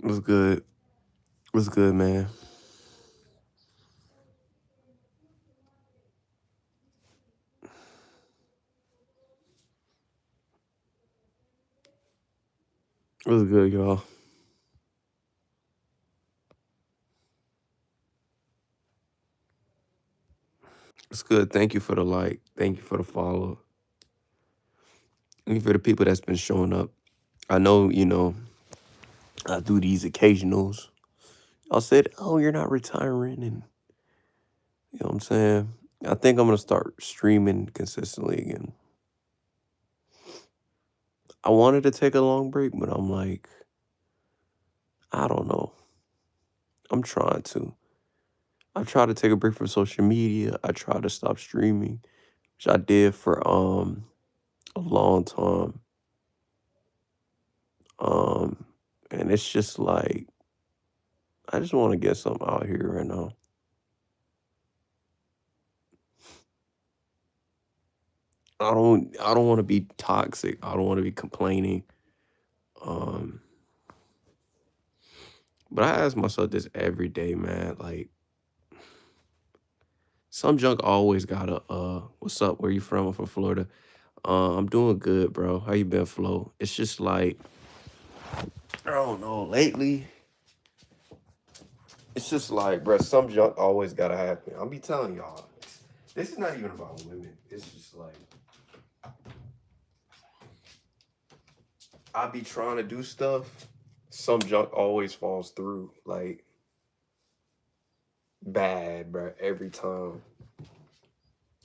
What's good? What's good, man? What's good, y'all? It's good. Thank you for the like. Thank you for the follow. Thank you for the people that's been showing up. I know, I do these occasionals. Y'all said, oh, you're not retiring. And you know what I'm saying? I think I'm going to start streaming consistently again. I wanted to take a long break, but I'm like, I don't know. I'm trying to. I tried to take a break from social media. I tried to stop streaming, which I did for a long time. Um, and it's just like I just want to get something out here right now. I don't want to be toxic. I don't want to be complaining. Um, but I ask myself this every day, man. Like some junk always gotta what's up? Where you from? I'm from Florida. I'm doing good, bro. How you been, Flo? It's just like I don't know, lately, it's just like, bro, some junk always gotta happen. I'll be telling y'all. This is not even about women. It's just like I be trying to do stuff, some junk always falls through, like bad, bro. Every time,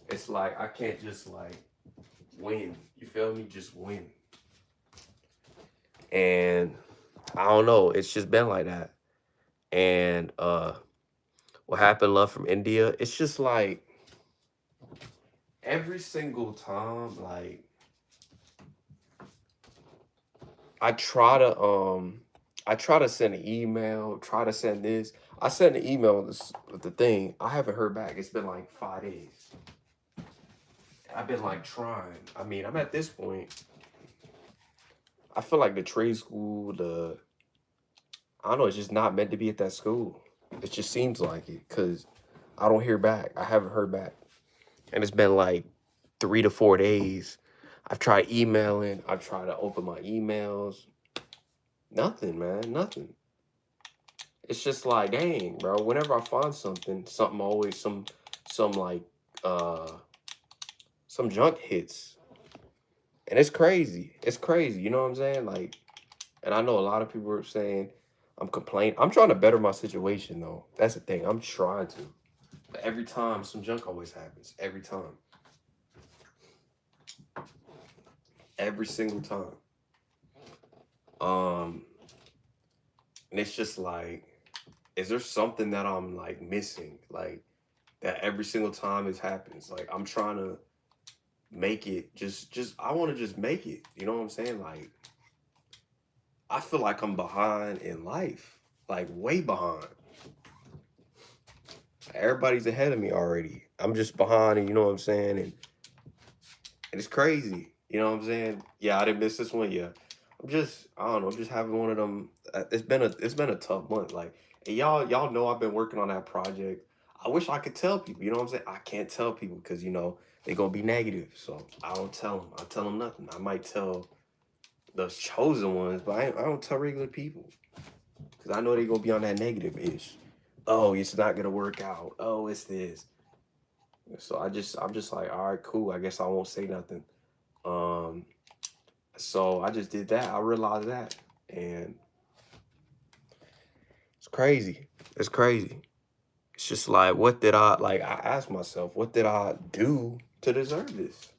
it's like I can't just like win. You feel me? Just win. And I don't know. It's just been like that. And what happened? Love from India. It's just like every single time, like I try to I try to send an email, try to send this. I sent an email with the thing. I haven't heard back. It's been like 5 days. I've been like trying. I mean, I'm at this point. I feel like the trade school, I don't know, it's just not meant to be at that school. It just seems like it because I don't hear back. I haven't heard back, and it's been like 3 to 4 days. I've tried emailing. I've tried to open my emails. Nothing, man. Nothing. It's just like, dang, bro. Whenever I find something, something always some like uh some junk hits, and it's crazy. It's crazy. You know what I'm saying? Like, and I know a lot of people are saying I'm complaining. I'm trying to better my situation though. That's the thing. I'm trying to. But every time some junk always happens. Every time. Every single time. Um, and it's just like, is there something that I'm like missing? Like that every single time it happens. Like I'm trying to make it just I want to just make it. You know what I'm saying? Like I feel like I'm behind in life. Like way behind. Everybody's ahead of me already. I'm just behind, and you know what I'm saying? And it's crazy. You know what I'm saying? Yeah, I didn't miss this one. Yeah, I don't know. I'm just having one of them. It's been a tough month. Like, and y'all know I've been working on that project. I wish I could tell people. You know what I'm saying? I can't tell people because they gonna be negative. So I don't tell them. I tell them nothing. I might tell those chosen ones, but I don't tell regular people because I know they gonna be on that negative ish. Oh, it's not gonna work out. Oh, it's this. So I'm just like, all right, cool. I guess I won't say nothing. Um, so I just did that. I realized that, and it's crazy. It's crazy. It's just like, what did I like? I asked myself, what did I do to deserve this?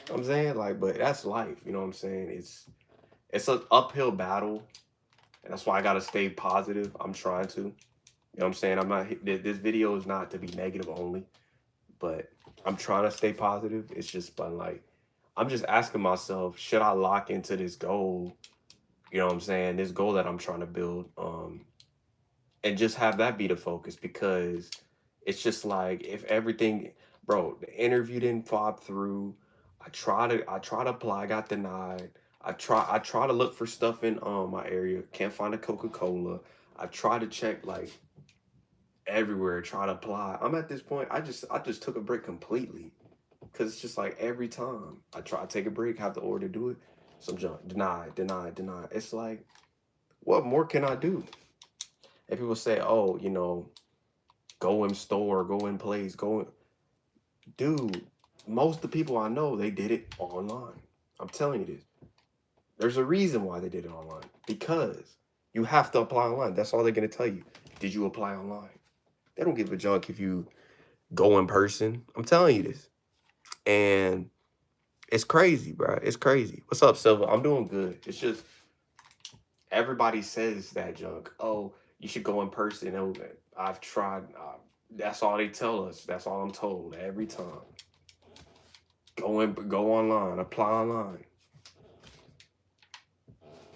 You know what I'm saying, like, but that's life. You know what I'm saying? It's an uphill battle, and that's why I gotta stay positive. I'm trying to. You know what I'm saying? I'm not. This video is not to be negative only, but I'm trying to stay positive. It's just been like, I'm just asking myself, should I lock into this goal? You know what I'm saying? This goal that I'm trying to build, and just have that be the focus because it's just like if everything, bro, the interview didn't fall through. I try to apply, I got denied. I try to look for stuff in my area. Can't find a Coca-Cola. I try to check like everywhere, try to apply. I'm at this point, I just took a break completely. Cause it's just like every time I try to take a break, have the order to do it, some junk. Deny, deny, deny. It's like, what more can I do? And people say, oh, go in store, go in place, go in. Dude, most of the people I know, they did it online. I'm telling you this. There's a reason why they did it online. Because you have to apply online. That's all they're gonna tell you. Did you apply online? They don't give a junk if you go in person. I'm telling you this. And it's crazy, bro. It's crazy. What's up, Silva? I'm doing good. It's just everybody says that junk. Oh, you should go in person. And I've tried. That's all they tell us. That's all I'm told every time. Go online, apply online.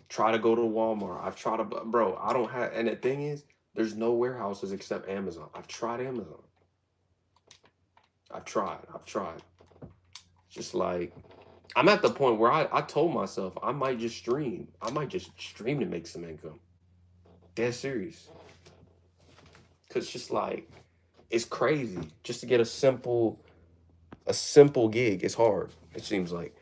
Try to go to Walmart. I've tried to, bro. I don't have, and the thing is, there's no warehouses except Amazon. I've tried Amazon. I've tried. I've tried. Just like I'm at the point where I told myself I might just stream. I might just stream to make some income. Dead serious. Cause just like it's crazy. Just to get a simple gig. It's hard. It seems like.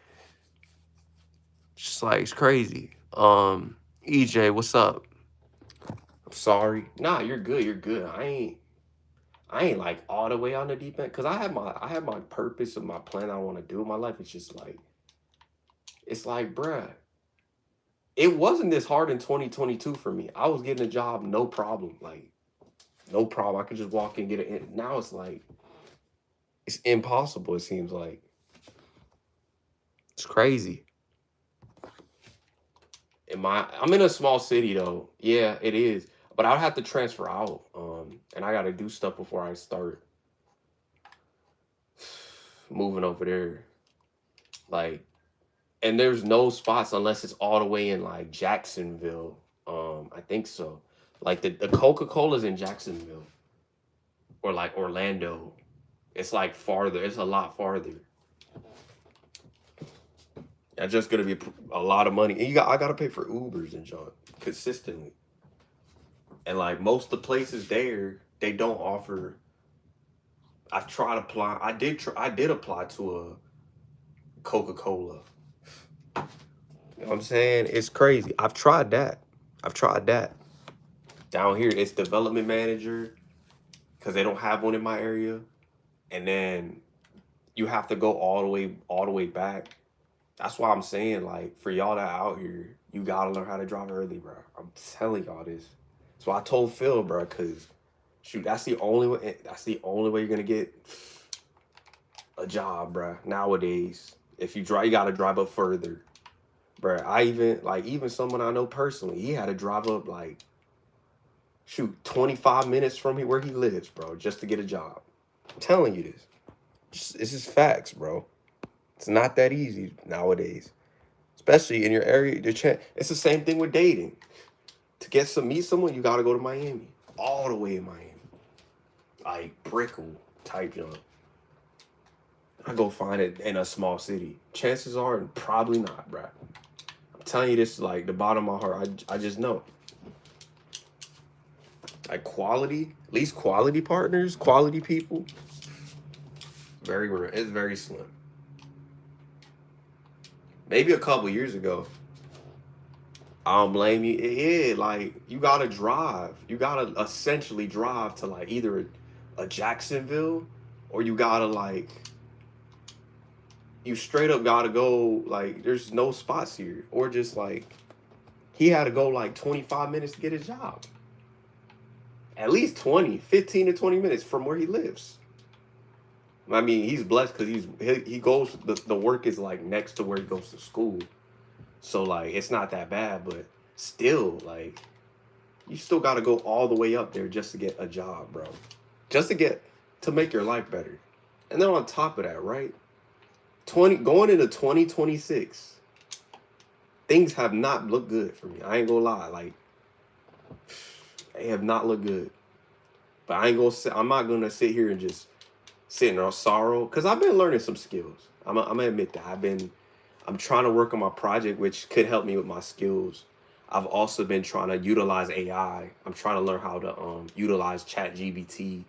Just like it's crazy. EJ, what's up? I'm sorry. Nah, you're good. You're good. I ain't like all the way on the deep end. Cause I have my purpose and my plan I want to do in my life. It's just like it's like, bruh, it wasn't this hard in 2022 for me. I was getting a job, no problem. Like, no problem. I could just walk in and get it. Now it's like it's impossible, it seems like. It's crazy. I'm in a small city though. Yeah, it is. But I'll have to transfer out. And I gotta do stuff before I start moving over there. Like, and there's no spots unless it's all the way in like Jacksonville. I think so. Like the Coca-Cola's in Jacksonville or like Orlando. It's like farther. It's a lot farther. That's just gonna be a lot of money. And I gotta pay for Ubers and John consistently. And like most of the places there, they don't offer. I've tried to apply. I did apply to a Coca-Cola. You know what I'm saying? It's crazy. I've tried that. I've tried that. Down here, it's development manager because they don't have one in my area. And then you have to go all the way back. That's why I'm saying, like, for y'all that out here, you gotta learn how to drive early, bro. I'm telling y'all this. So I told Phil, bro, cause shoot, that's the only way. That's the only way you're gonna get a job, bro. Nowadays, if you drive, you gotta drive up further, bro. Even someone I know personally, he had to drive up like shoot 25 minutes from where he lives, bro, just to get a job. I'm telling you this. It's just facts, bro. It's not that easy nowadays, especially in your area. It's the same thing with dating. To meet someone, you gotta go to Miami, all the way in Miami, like Brickell type jump. I go find it in a small city. Chances are, probably not, bruh. I'm telling you this like the bottom of my heart. I just know. Like quality, at least quality partners, quality people. Very rare. It's very slim. Maybe a couple years ago. I don't blame you. Yeah, like you gotta drive. You gotta essentially drive to like either a Jacksonville or you gotta like you straight up gotta go like there's no spots here. Or just like he had to go like 25 minutes to get his job. At least 20, 15 to 20 minutes from where he lives. I mean, he's blessed because he goes the work is like next to where he goes to school. So like it's not that bad, but still like you still got to go all the way up there just to get a job, bro. Just to make your life better. And then on top of that, right? 20 going into 2026, things have not looked good for me. I ain't gonna lie, like they have not looked good. But I'm not gonna sit here and just sit in our sorrow because I've been learning some skills. I'm gonna admit that I'm trying to work on my project, which could help me with my skills. I've also been trying to utilize AI. I'm trying to learn how to utilize ChatGPT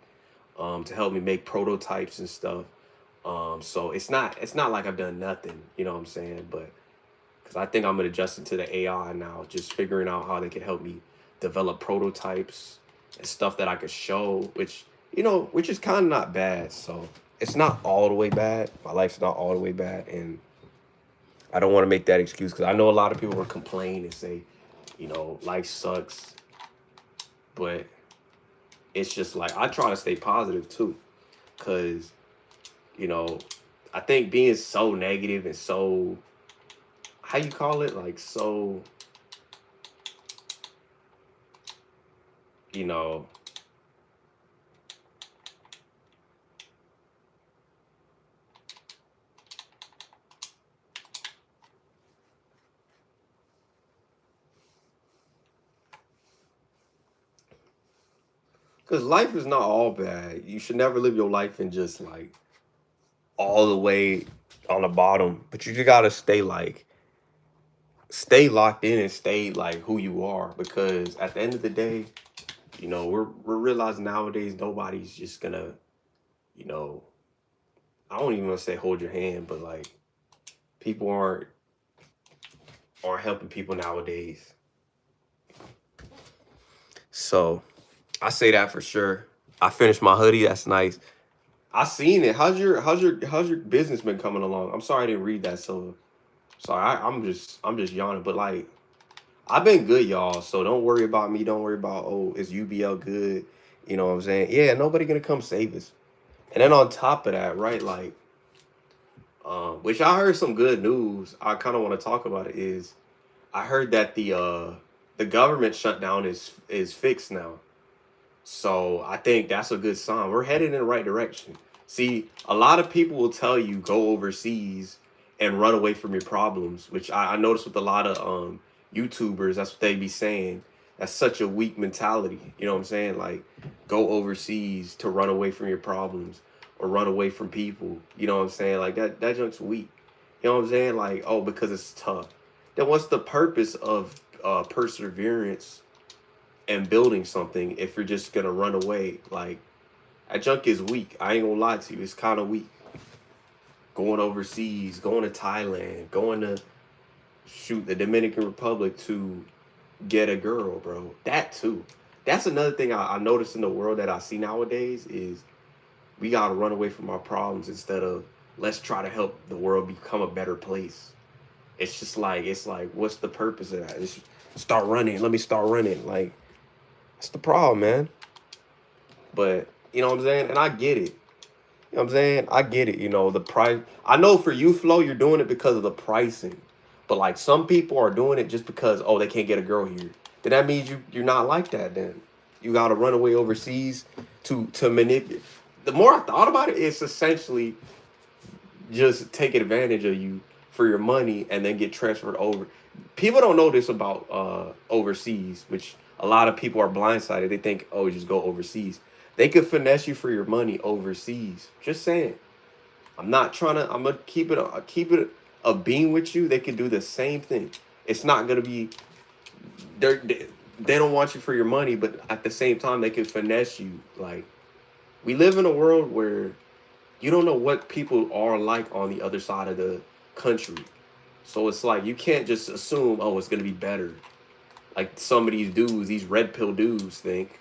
to help me make prototypes and stuff. So it's not like I've done nothing, you know what I'm saying? But because I think I'm adjusting to the AI now, just figuring out how they can help me develop prototypes and stuff that I could show, which is kind of not bad. So it's not all the way bad. My life's not all the way bad, and I don't want to make that excuse because I know a lot of people will complain and say, life sucks, but it's just like I try to stay positive too, because you know, I think being so negative and so how you call it, like so, you know, because life is not all bad. You should never live your life in just like all the way on the bottom, but you just gotta stay locked in and stay like who you are because at the end of the day, we're realizing nowadays nobody's just gonna, you know, I don't even want to say hold your hand, but like people aren't helping people nowadays. So I say that for sure. I finished my hoodie. That's nice. I seen it. How's your business been coming along? I'm sorry I didn't read that. So sorry. I'm just yawning. But like I've been good, y'all. So don't worry about me. Don't worry about is UBL good? You know what I'm saying? Yeah, nobody gonna come save us. And then on top of that, right? Like, which I heard some good news. I kind of want to talk about it. Is I heard that the government shutdown is fixed now. So I think that's a good sign. We're headed in the right direction. See, a lot of people will tell you go overseas and run away from your problems, which I noticed with a lot of YouTubers. That's what they be saying. That's such a weak mentality. You know what I'm saying? Like, go overseas to run away from your problems or run away from people. You know what I'm saying? Like that junk's weak. You know what I'm saying? Like, oh, because it's tough. Then what's the purpose of perseverance and building something if you're just gonna run away? Like that junk is weak. I ain't gonna lie to you. It's kind of weak. Going overseas, going to Thailand, going to shoot the Dominican Republic to get a girl, bro. That too. That's another thing I noticed in the world that I see nowadays is we gotta run away from our problems instead of let's try to help the world become a better place. It's like what's the purpose of that? It's start running. Let me start running. Like that's the problem, man. But you know what I'm saying? And I get it. You know what I'm saying? I get it. The price. I know for you, Flo, you're doing it because of the pricing. But like some people are doing it just because, oh, they can't get a girl here. Then that means you're not like that then. You gotta run away overseas to manipulate. The more I thought about it, it's essentially just take advantage of you for your money and then get transferred over. People don't know this about overseas, which a lot of people are blindsided. They think, oh, just go overseas. They could finesse you for your money overseas. Just saying. I'm gonna keep it a beam with you. They can do the same thing. It's not gonna be they don't want you for your money, but at the same time they can finesse you. Like we live in a world where you don't know what people are like on the other side of the country. So it's like you can't just assume, oh, it's gonna be better. Like some of these dudes, these red pill dudes think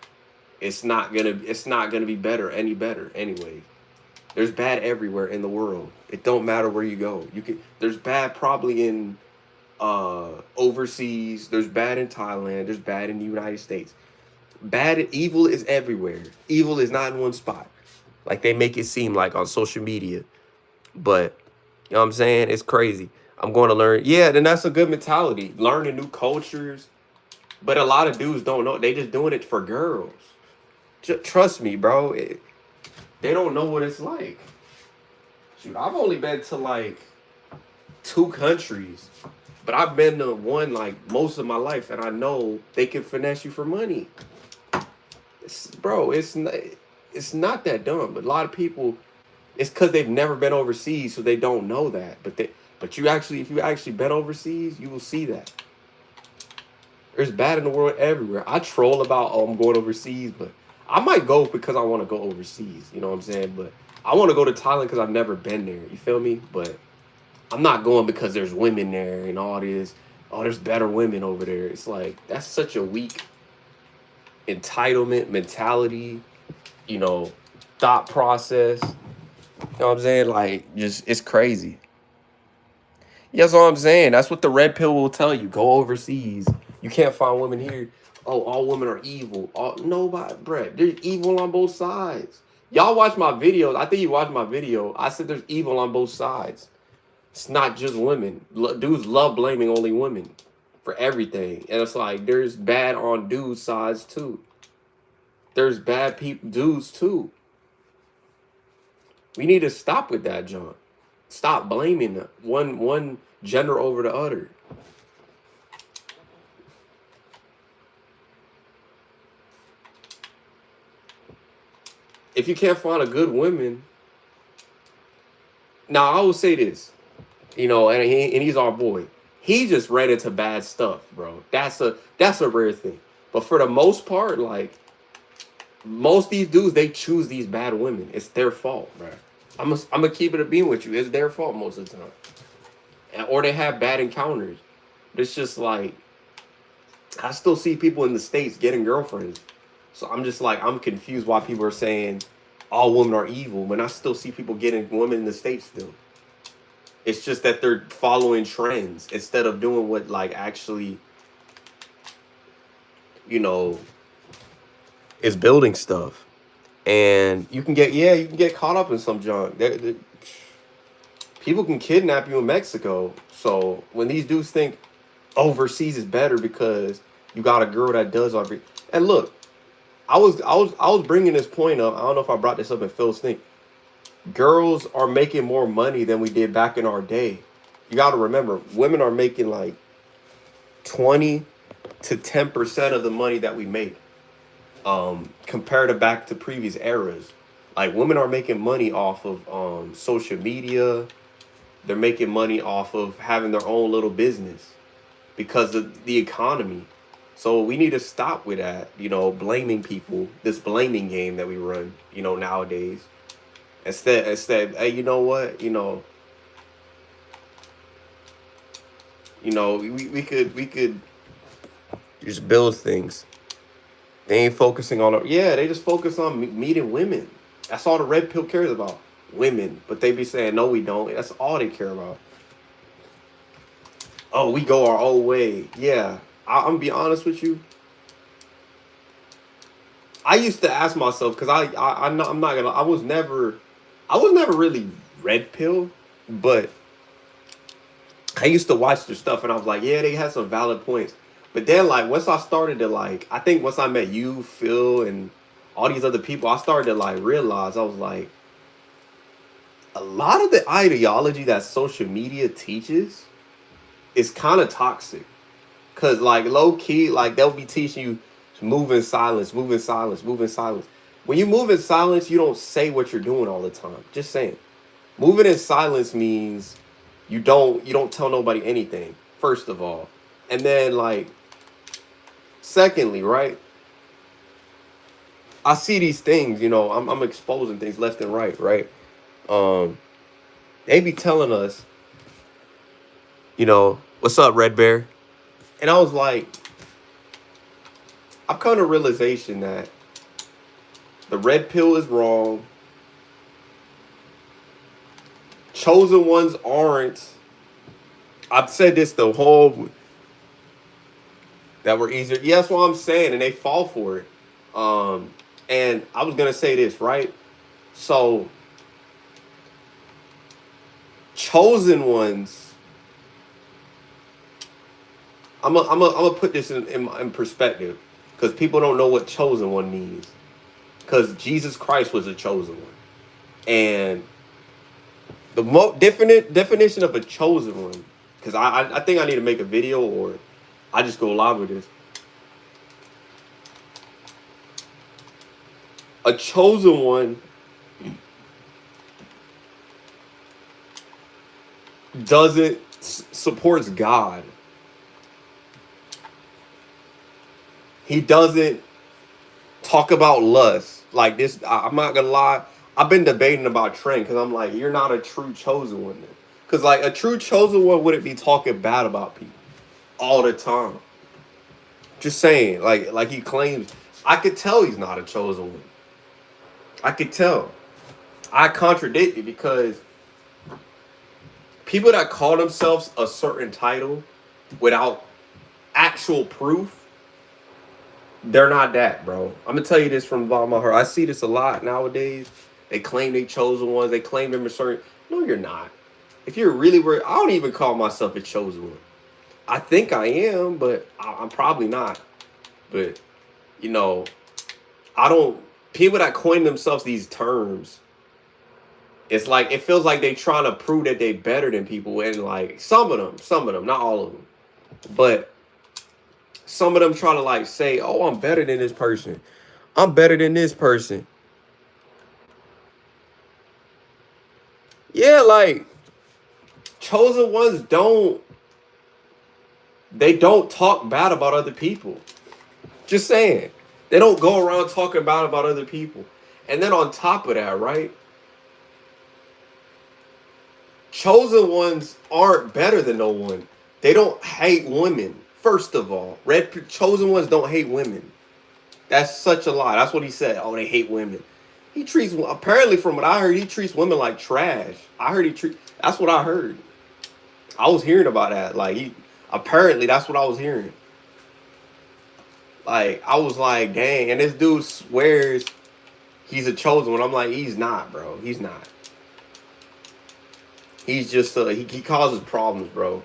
it's not gonna be any better anyway. There's bad everywhere in the world. It don't matter where you go. There's bad probably in overseas, there's bad in Thailand, there's bad in the United States. Evil is everywhere. Evil is not in one spot. Like they make it seem like on social media. But you know what I'm saying? It's crazy. I'm going to learn. Yeah, then that's a good mentality. Learning new cultures. But a lot of dudes don't know. They just doing it for girls. Trust me, bro. They don't know what it's like. Shoot, I've only been to like 2 countries, but I've been to one like most of my life, and I know they can finesse you for money. Bro, it's not that dumb. But a lot of people, it's because they've never been overseas, so they don't know that. But But you actually, if you actually been overseas, you will see that there's bad in the world everywhere. I troll about, oh, I'm going overseas, but I might go because I want to go overseas. You know what I'm saying? But I want to go to Thailand because I've never been there. You feel me? But I'm not going because there's women there and all this. Oh, there's better women over there. It's like that's such a weak entitlement mentality. You know, thought process. You know what I'm saying? Like, just it's crazy. Yeah, that's all I'm saying. That's what the red pill will tell you. Go overseas. You can't find women here. Oh, all women are evil. All nobody, bruh. There's evil on both sides. Y'all watch my videos. I think you watched my video. I said there's evil on both sides. It's not just women. Dudes love blaming only women for everything, and it's like there's bad on dudes' sides too. There's bad people, dudes too. We need to stop with that, John. Stop blaming one gender over the other. If you can't find a good woman, now I will say this, you know, and he's our boy. He just ran into bad stuff, bro. That's a rare thing. But for the most part, like most of these dudes, they choose these bad women. It's their fault, bro. I'm gonna keep it a beam with you. It's their fault most of the time, or they have bad encounters. It's just like I still see people in the States getting girlfriends. So I'm just like, I'm confused why people are saying all women are evil, but I still see people getting women in the States still. It's just that they're following trends instead of doing what like actually, you know, is building stuff. And you can get, yeah, you can get caught up in some junk. People can kidnap you in Mexico. So when these dudes think overseas is better because you got a girl that does every, and look, I was bringing this point up. I don't know if I brought this up in Phil's thing. Girls are making more money than we did back in our day. You got to remember, women are making like 20 to 10% of the money that we make, compared to back to previous eras. Like women are making money off of social media. They're making money off of having their own little business because of the economy. So we need to stop with that, you know, blaming people, this blaming game that we run, you know, nowadays. Instead, hey, you know what, we could just build things. They ain't focusing on it. Yeah, they just focus on meeting women. That's all the red pill cares about, women. But they be saying no, we don't. That's all they care about. Oh, we go our own way. Yeah, I'm gonna be honest with you. I used to ask myself because I'm not gonna. I was never really red pill, but I used to watch their stuff and I was like, yeah, they had some valid points. But then like once I started to like, I think once I met you, Phil, and all these other people, I started to like realize I was like, a lot of the ideology that social media teaches is kind of toxic. Cause like low key, like they'll be teaching you move in silence, move in silence, move in silence. When you move in silence, you don't say what you're doing all the time. Just saying. Moving in silence means you don't tell nobody anything, first of all. And then like secondly, right? I see these things, I'm exposing things left and right, right? Um, they be telling us, what's up, Red Bear? And I was like, I've come to realization that the red pill is wrong. Chosen ones aren't. I've said this the whole that were easier. Yeah, that's what I'm saying, and they fall for it. Um, and I was gonna say this, right? So chosen ones. I'm gonna put this in perspective because people don't know what chosen one means. Because Jesus Christ was a chosen one, and the definite definition of a chosen one. Because I think I need to make a video or I just go live with this. A chosen one doesn't supports God. He doesn't talk about lust like this. I'm not gonna lie. I've been debating about Trent because I'm like, you're not a true chosen one. Because like a true chosen one wouldn't be talking bad about people all the time. Just saying, like he claims. I could tell he's not a chosen one. I could tell. I contradict it because people that call themselves a certain title without actual proof, they're not that, bro. I'm gonna tell you this from the bottom of my heart. I see this a lot nowadays. They claim they chosen ones. They claim they're a certain. No, you're not. If you're really worried, I don't even call myself a chosen one. I think I am, but I'm probably not. But you know, I don't. People that coin themselves these terms, it's like it feels like they trying to prove that they better than people, and like some of them, not all of them, but some of them try to like say, "Oh, I'm better than this person. I'm better than this person." Yeah, like chosen ones don't. They don't talk bad about other people. Just saying, they don't go around talking bad about other people. And then on top of that, right? Chosen ones aren't better than no one. They don't hate women. First of all, chosen ones don't hate women. That's such a lie. That's what he said. Oh, they hate women. He treats apparently from what I heard, he treats women like trash. I heard he treat. That's what I heard. I was hearing about that. Like he apparently that's what I was hearing. Like I was like, dang, and this dude swears he's a chosen one. I'm like, he's not, bro. He's not. He's just he causes problems, bro.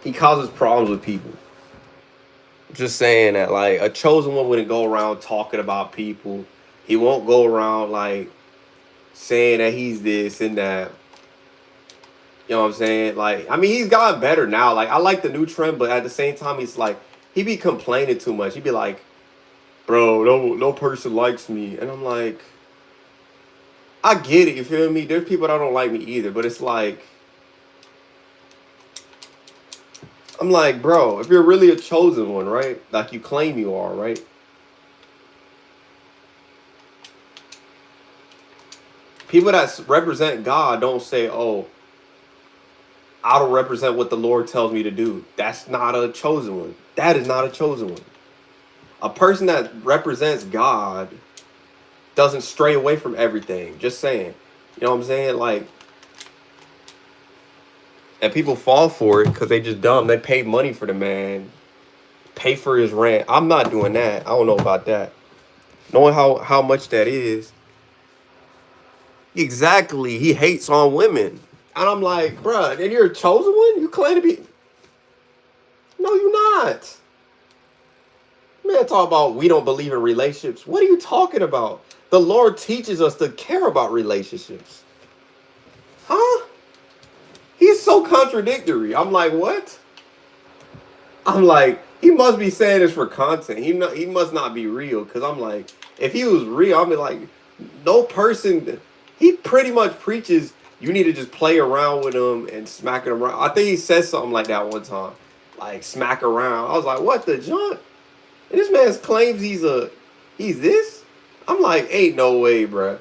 He causes problems with people. Just saying that, like a chosen one wouldn't go around talking about people. He won't go around like saying that he's this and that. You know what I'm saying? Like, I mean, he's gotten better now. Like, I like the new trend, but at the same time, he's like, he be complaining too much. He'd be like, bro, no person likes me. And I'm like, I get it, you feel me? There's people that don't like me either, but it's like, I'm like, bro, if you're really a chosen one, right? Like you claim you are, right? People that represent God don't say, oh, I don't represent what the Lord tells me to do. That's not a chosen one. That is not a chosen one. A person that represents God doesn't stray away from everything. Just saying. You know what I'm saying? Like, and people fall for it because they just dumb. They pay money for the man, pay for his rent. I'm not doing that. I don't know about that. Knowing how much that is. Exactly. He hates on women. And I'm like, bruh, and you're a chosen one? You claim to be. No, you're not. Man, talk about we don't believe in relationships. What are you talking about? The Lord teaches us to care about relationships. Huh? He's so contradictory. I'm like, what? I'm like, he must be saying this for content. He must not be real. Cause I'm like, if he was real, I'd be like, no person. He pretty much preaches you need to just play around with him and smack it around. I think he said something like that one time, like smack around. I was like, what the junk? And this man claims he's this. I'm like, ain't no way, bruh.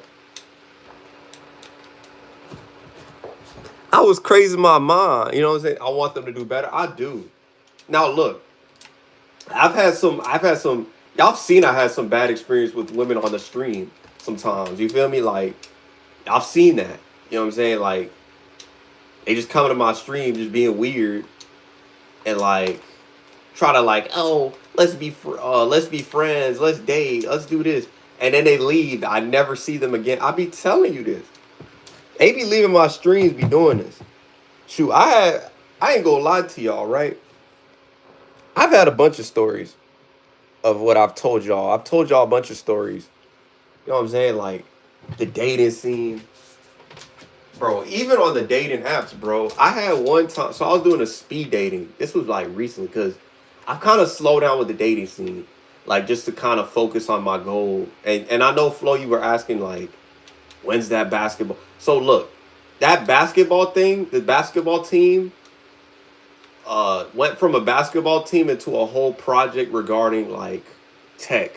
I was crazy in my mind. You know what I'm saying? I want them to do better. I do. Now look, I've had some y'all seen I had some bad experience with women on the stream sometimes. You feel me? Like I've seen that. You know what I'm saying? Like they just come to my stream just being weird and like try to like, oh, let's be friends, let's date, let's do this. And then they leave. I never see them again. I be telling you this. They be leaving my streams be doing this. Shoot, I ain't gonna lie to y'all, right? I've had a bunch of stories of what I've told y'all. I've told y'all a bunch of stories. You know what I'm saying? Like the dating scene. Bro, even on the dating apps, bro, I had one time, so I was doing a speed dating. This was like recently because I've kind of slowed down with the dating scene. like just to kind of focus on my goal. And I know Flo, you were asking like, when's that basketball? So look, that basketball thing, the basketball team, went from a basketball team into a whole project regarding like tech.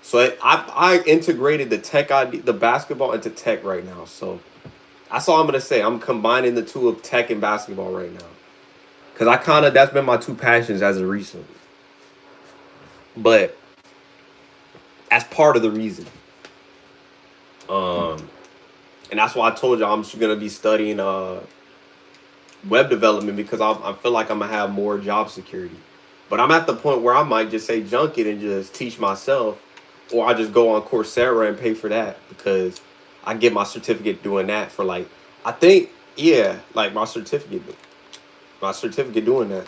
So I integrated the tech ID, the basketball into tech right now. So that's all I'm gonna say. I'm combining the two of tech and basketball right now because I kind of that's been my two passions as of recent. But that's part of the reason. Um, and that's why I told you I'm just gonna be studying web development because I feel like I'm gonna have more job security. But I'm at the point where I might just say junk it and just teach myself, or I just go on Coursera and pay for that because I get my certificate doing that for like I think yeah like my certificate doing that,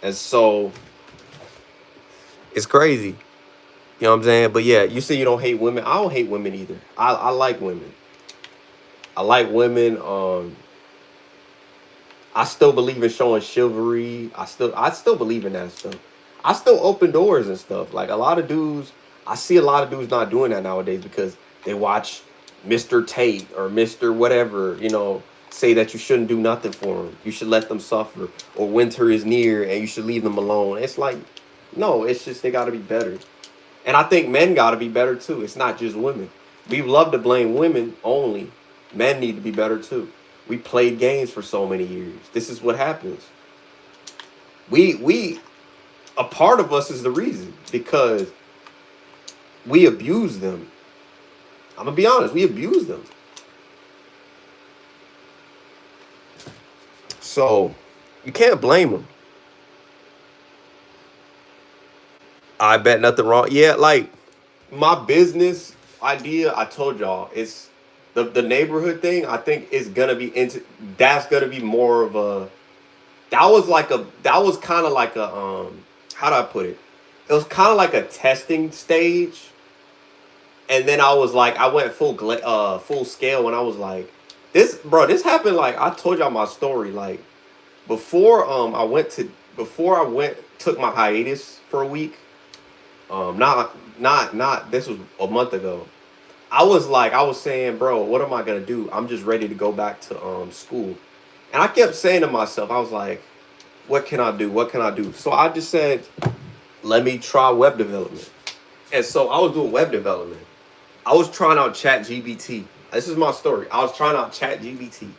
and so it's crazy. You know what I'm saying? But yeah, you say you don't hate women. I don't hate women either. I like women. I like women. I still believe in showing chivalry. I still believe in that stuff. I still open doors and stuff. Like a lot of dudes, I see a lot of dudes not doing that nowadays because they watch Mr. Tate or Mr. whatever, say that you shouldn't do nothing for them. You should let them suffer. Or winter is near and you should leave them alone. It's like, no, it's just they gotta be better. And I think men gotta be better too. It's not just women. We love to blame women only. Men need to be better too. We played games for so many years. This is what happens. We a part of us is the reason because we abuse them. I'm gonna be honest, we abuse them. So you can't blame them. I bet nothing wrong. Yeah, like my business idea, I told y'all, it's the neighborhood thing. I think is gonna be into. That's gonna be more of a. That was kind of like a how do I put it? It was kind of like a testing stage, and then I was like, I went full scale when I was like, this bro, this happened like I told y'all my story like before before I went took my hiatus for a week. Not this was a month ago. I was saying, bro, what am I gonna do? I'm just ready to go back to school. And I kept saying to myself, I was like, what can I do? What can I do? So I just said, let me try web development. And so I was doing web development. I was trying out Chat GBT. This is my story. I was trying out Chat GBT. And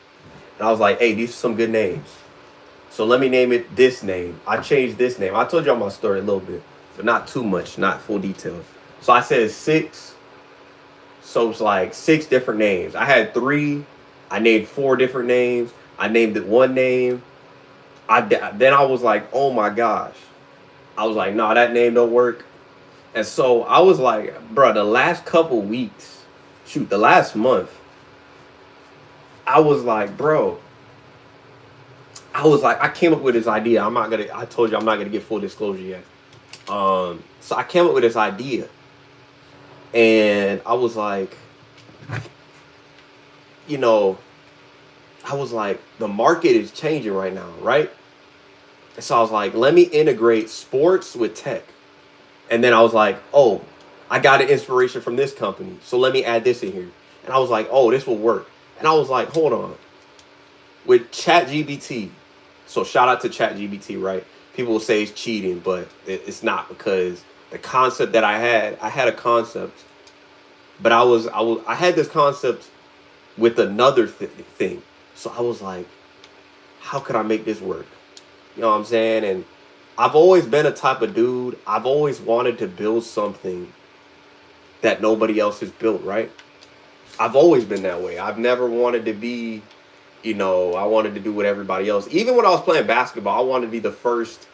I was like, hey, these are some good names. So let me name it this name. I changed this name. I told y'all my story a little bit, but not too much, not full detail. So I said six. So it's like six different names. I had three. I named four different names. I named it one name. Then I was like, oh my gosh. I was like, nah, that name don't work. And so I was like, bro, the last couple weeks, shoot, the last month, I was like, bro, I came up with this idea. I told you I'm not gonna get full disclosure yet. So I came up with this idea, and I was like, you know, I was like, the market is changing right now, right? And so I was like, let me integrate sports with tech. And then I was like, oh, I got an inspiration from this company. So let me add this in here. And I was like, oh, this will work. And I was like, hold on. With ChatGPT, so shout out to ChatGPT, right? People will say it's cheating, but it's not because the concept that I had a concept, but I had this concept with another thing. So I was like, how could I make this work? You know what I'm saying? And I've always been a type of dude. I've always wanted to build something that nobody else has built, right? I've always been that way. I've never wanted to be, I wanted to do what everybody else. Even when I was playing basketball, I wanted to be the first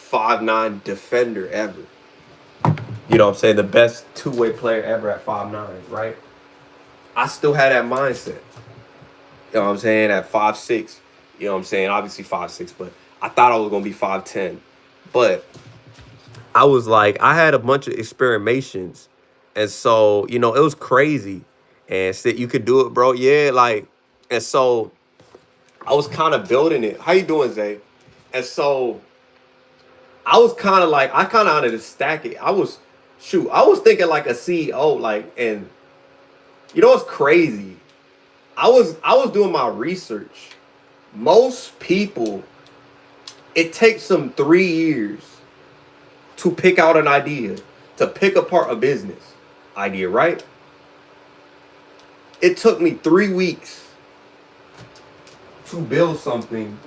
5'9" defender ever. You know what I'm saying? The best two-way player ever at 5'9", right? I still had that mindset. You know what I'm saying? At 5'6", you know what I'm saying? Obviously 5'6", but I thought I was gonna be 5'10". But I was like, I had a bunch of experimentations, and so it was crazy. And said you could do it, bro. Yeah, like, and so I was kind of building it. How you doing, Zay? And so I was kind of like, I kind of wanted to stack it. I was thinking like a CEO, like, and you know what's crazy? I was doing my research. Most people, it takes them 3 years to pick out an idea, to pick apart a business idea, right? It took me 3 weeks to build something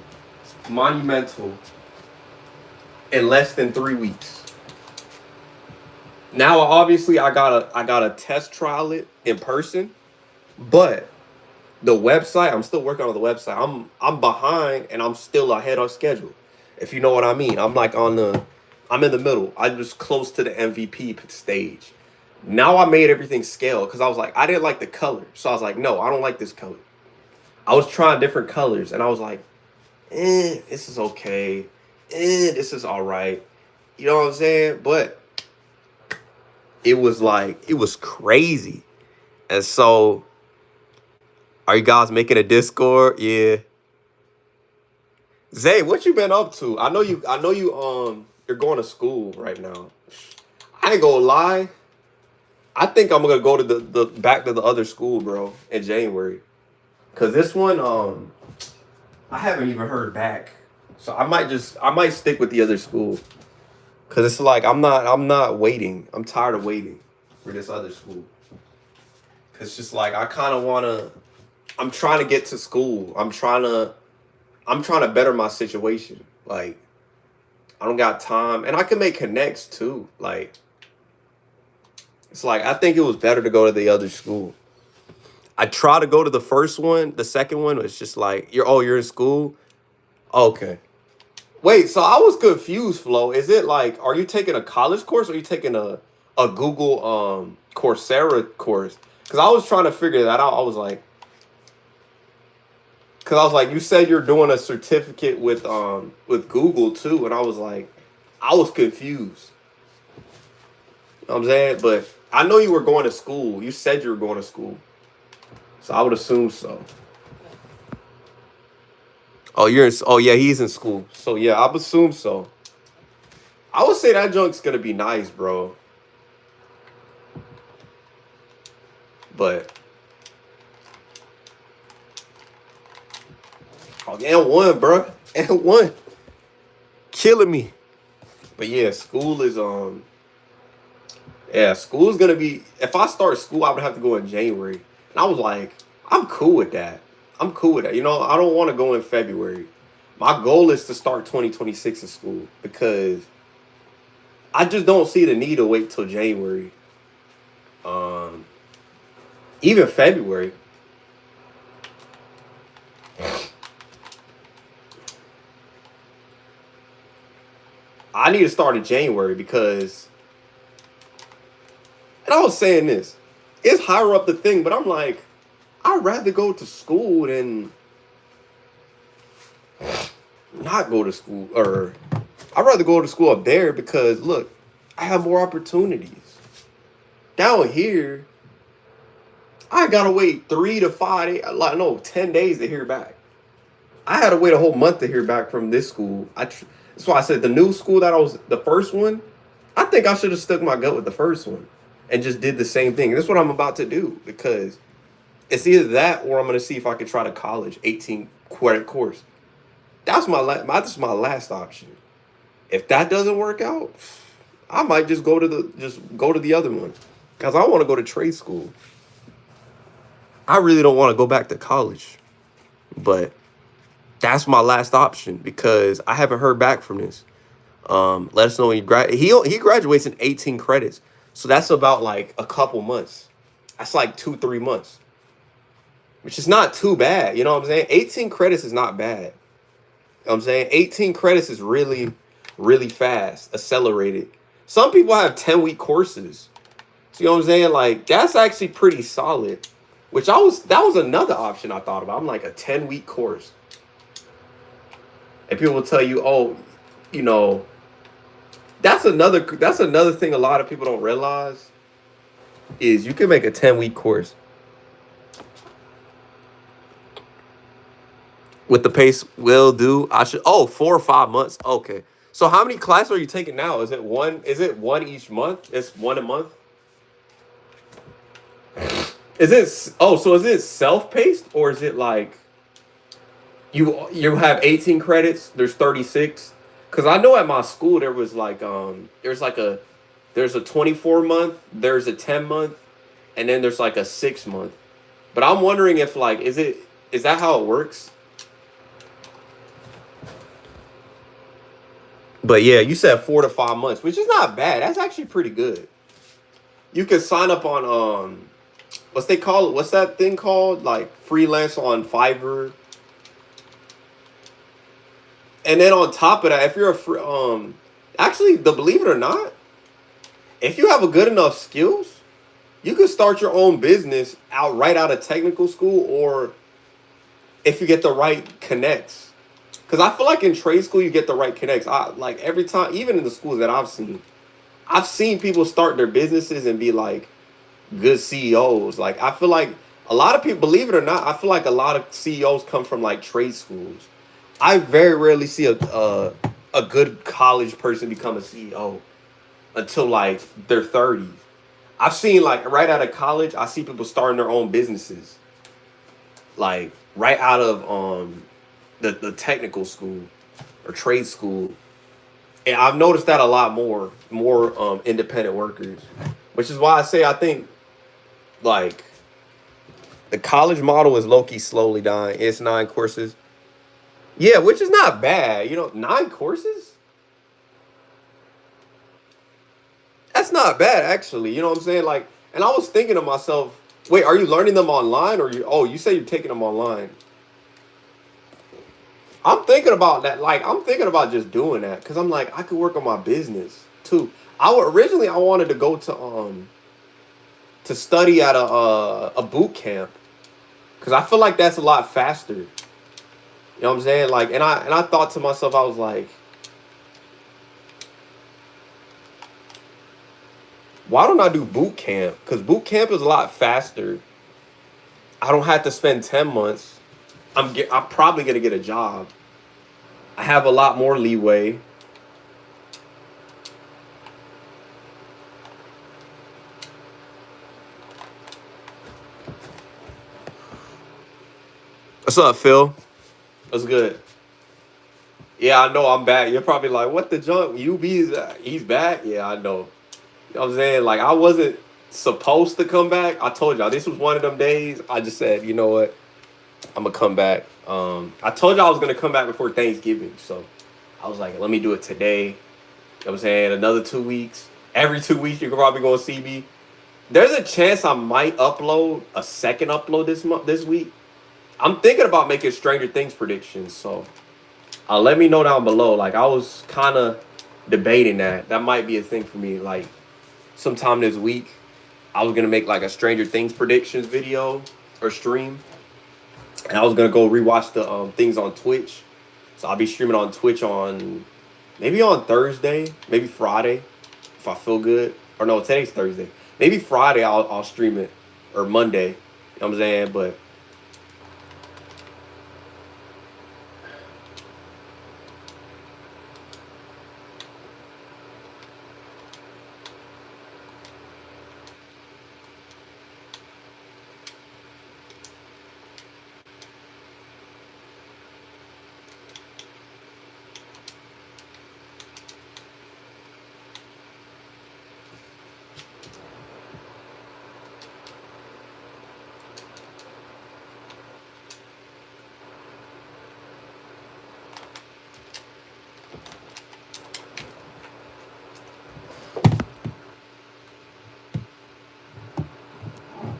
monumental in less than 3 weeks. Now, obviously, I gotta test trial it in person, but the website, I'm still working on the website. I'm behind and I'm still ahead of schedule. If you know what I mean. I'm in the middle. I'm just close to the MVP stage. Now I made everything scale because I was like, I didn't like the color. So I was like, no, I don't like this color. I was trying different colors and I was like, this is okay. This is all right. You know what I'm saying? But it was crazy. And so, are you guys making a Discord? Yeah. Zay, what you been up to? You're going to school right now. I ain't gonna lie. I think I'm gonna go to the back to the other school, bro, in January. Cause this one, I haven't even heard back. So I might stick with the other school. Cause it's like I'm not waiting. I'm tired of waiting for this other school. Cause it's just like I kinda wanna I'm trying to get to school. I'm trying to better my situation. Like I don't got time. And I can make connects too. Like it's like I think it was better to go to the other school. I try to go to the first one. The second one was just like you're in school. Okay. Wait, so I was confused, Flo. Is it like are you taking a college course or are you taking a Google Coursera course? Because I was trying to figure that out. I was like, you said you're doing a certificate with Google too, and I was like, I was confused. You know what I'm saying? But I know you were going to school. You said you were going to school. So I would assume so. Oh yeah, he's in school. So yeah, I would assume so. I would say that junk's gonna be nice, bro. But oh, and one, bro. And one. Killing me. But yeah, school is gonna be if I start school, I would have to go in January. And I was like, I'm cool with that. I'm cool with that. You know, I don't want to go in February. My goal is to start 2026 in school because I just don't see the need to wait till January. Um, Even February. I need to start in January because and I was saying this. It's higher up the thing, but I'm like, I'd rather go to school than not go to school. Or I'd rather go to school up there because look, I have more opportunities. Down here, I gotta wait 3 to 5 days, like no, 10 days to hear back. I had to wait a whole month to hear back from this school. That's why I said the new school that I was the first one. I think I should have stuck my gut with the first one and just did the same thing. That's what I'm about to do because it's either that or I'm gonna see if I can try to college 18 credit course. That's my last option. If that doesn't work out, I might just go to the other one because I want to go to trade school. I really don't want to go back to college, but that's my last option because I haven't heard back from this. Let us know when he graduates in 18 credits, so that's about like a couple months. That's like 2 3 months, which is not too bad. You know what I'm saying? 18 credits is not bad. You know what I'm saying 18 credits is really fast, accelerated. Some people have 10-week courses. So you know what I'm saying? Like that's actually pretty solid. That was another option I thought about. I'm like a 10-week course. And people will tell you, oh, you know, that's another thing a lot of people don't realize is you can make a 10-week course with the pace will do. I should 4 or 5 months. Okay. So how many classes are you taking now? Is it one? Is it one each month? It's one a month. Is it? Oh, so is it self-paced or is it like you have 18 credits? There's 36. Because I know at my school there was like there's a 24 month, there's a 10 month, and then there's like a 6 month. But I'm wondering if like is that how it works? But yeah, you said 4 to 5 months, which is not bad. That's actually pretty good. You can sign up on what's they call it? What's that thing called? Like freelance on Fiverr. And then on top of that, if you're actually, the believe it or not, if you have a good enough skills, you can start your own business right out of technical school, or if you get the right connects. Because I feel like in trade school you get the right connects. I like every time, even in the schools that I've seen people start their businesses and be like good CEOs. Like I feel like a lot of people, believe it or not, I feel like a lot of CEOs come from like trade schools. I very rarely see a good college person become a CEO until like their 30s. I've seen like right out of college, I see people starting their own businesses, like right out of the technical school or trade school. And I've noticed that a lot more independent workers, which is why I say I think like the college model is low key slowly dying. It's 9 courses. Yeah, which is not bad. 9 courses? That's not bad actually. You know what I'm saying? Like, and I was thinking to myself, wait, are you learning them online or you say you're taking them online? I'm thinking about that. Like, I'm thinking about just doing that because I'm like, I could work on my business too. Originally I wanted to go to study at a boot camp because I feel like that's a lot faster. You know what I'm saying? Like, and I thought to myself, I was like, why don't I do boot camp? Because boot camp is a lot faster. I don't have to spend 10 months. I'm probably gonna get a job. I have a lot more leeway. What's up, Phil? What's good? Yeah, I know I'm back. You're probably like, what the junk? He's back? Yeah, I know. You know what I'm saying? Like, I wasn't supposed to come back. I told y'all this was one of them days. I just said, you know what? I'm gonna come back. I told y'all I was gonna come back before Thanksgiving. So I was like, let me do it today. You know what I'm saying? Another 2 weeks. Every 2 weeks, you're probably gonna see me. There's a chance I might upload a second upload this week. I'm thinking about making Stranger Things predictions. So let me know down below. Like I was kind of debating that. That might be a thing for me. Like sometime this week, I was gonna make like a Stranger Things predictions video or stream, and I was gonna go rewatch the things on Twitch. So I'll be streaming on Twitch on maybe on Thursday, maybe Friday, if I feel good. Or no, today's Thursday. Maybe Friday I'll stream it, or Monday. You know what I'm saying? But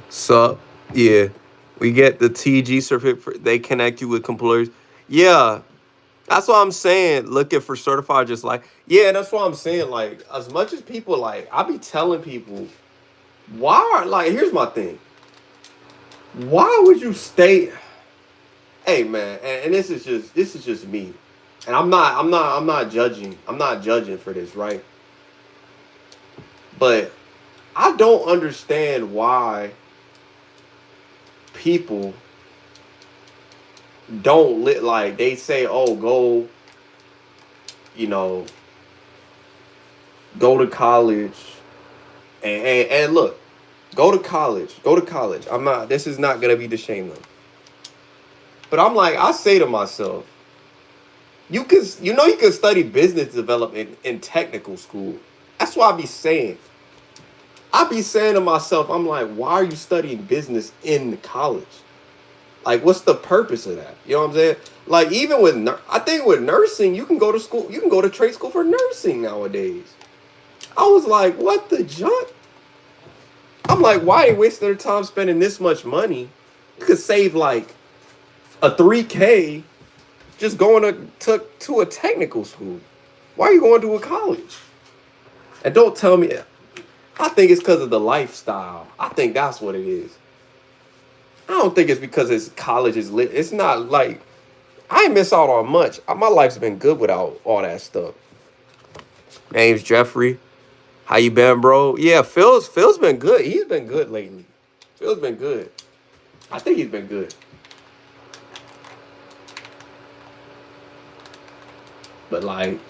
sup, yeah, we get the TG certificate. They connect you with employers. Yeah, that's what I'm saying. Looking for certified, just like yeah, that's what I'm saying. Like as much as people like, I be telling people, why are like here's my thing. Why would you stay? Hey man, and this is just me, and I'm not judging. I'm not judging for this, right? But I don't understand why people don't lit like they say, oh, go, you know, go to college, and look, go to college. I'm not. This is not gonna be the shame them. But I'm like, I say to myself, you could study business development in technical school. That's what I be saying to myself, I'm like, why are you studying business in college? Like, what's the purpose of that? You know what I'm saying? Like, even with, I think with nursing, you can go to school, you can go to trade school for nursing nowadays. I was like, what the junk? I'm like, why ain't wasting their time spending this much money? You could save like a 3K just going to a technical school. Why are you going to a college? And don't tell me, I think it's because of the lifestyle. I think that's what it is. I don't think it's because it's college is lit. It's not like I ain't miss out on much. My life's been good without all that stuff. Name's Jeffrey. How you been, bro? Yeah, Phil's been good. He's been good lately. Phil's been good. I think he's been good. But like,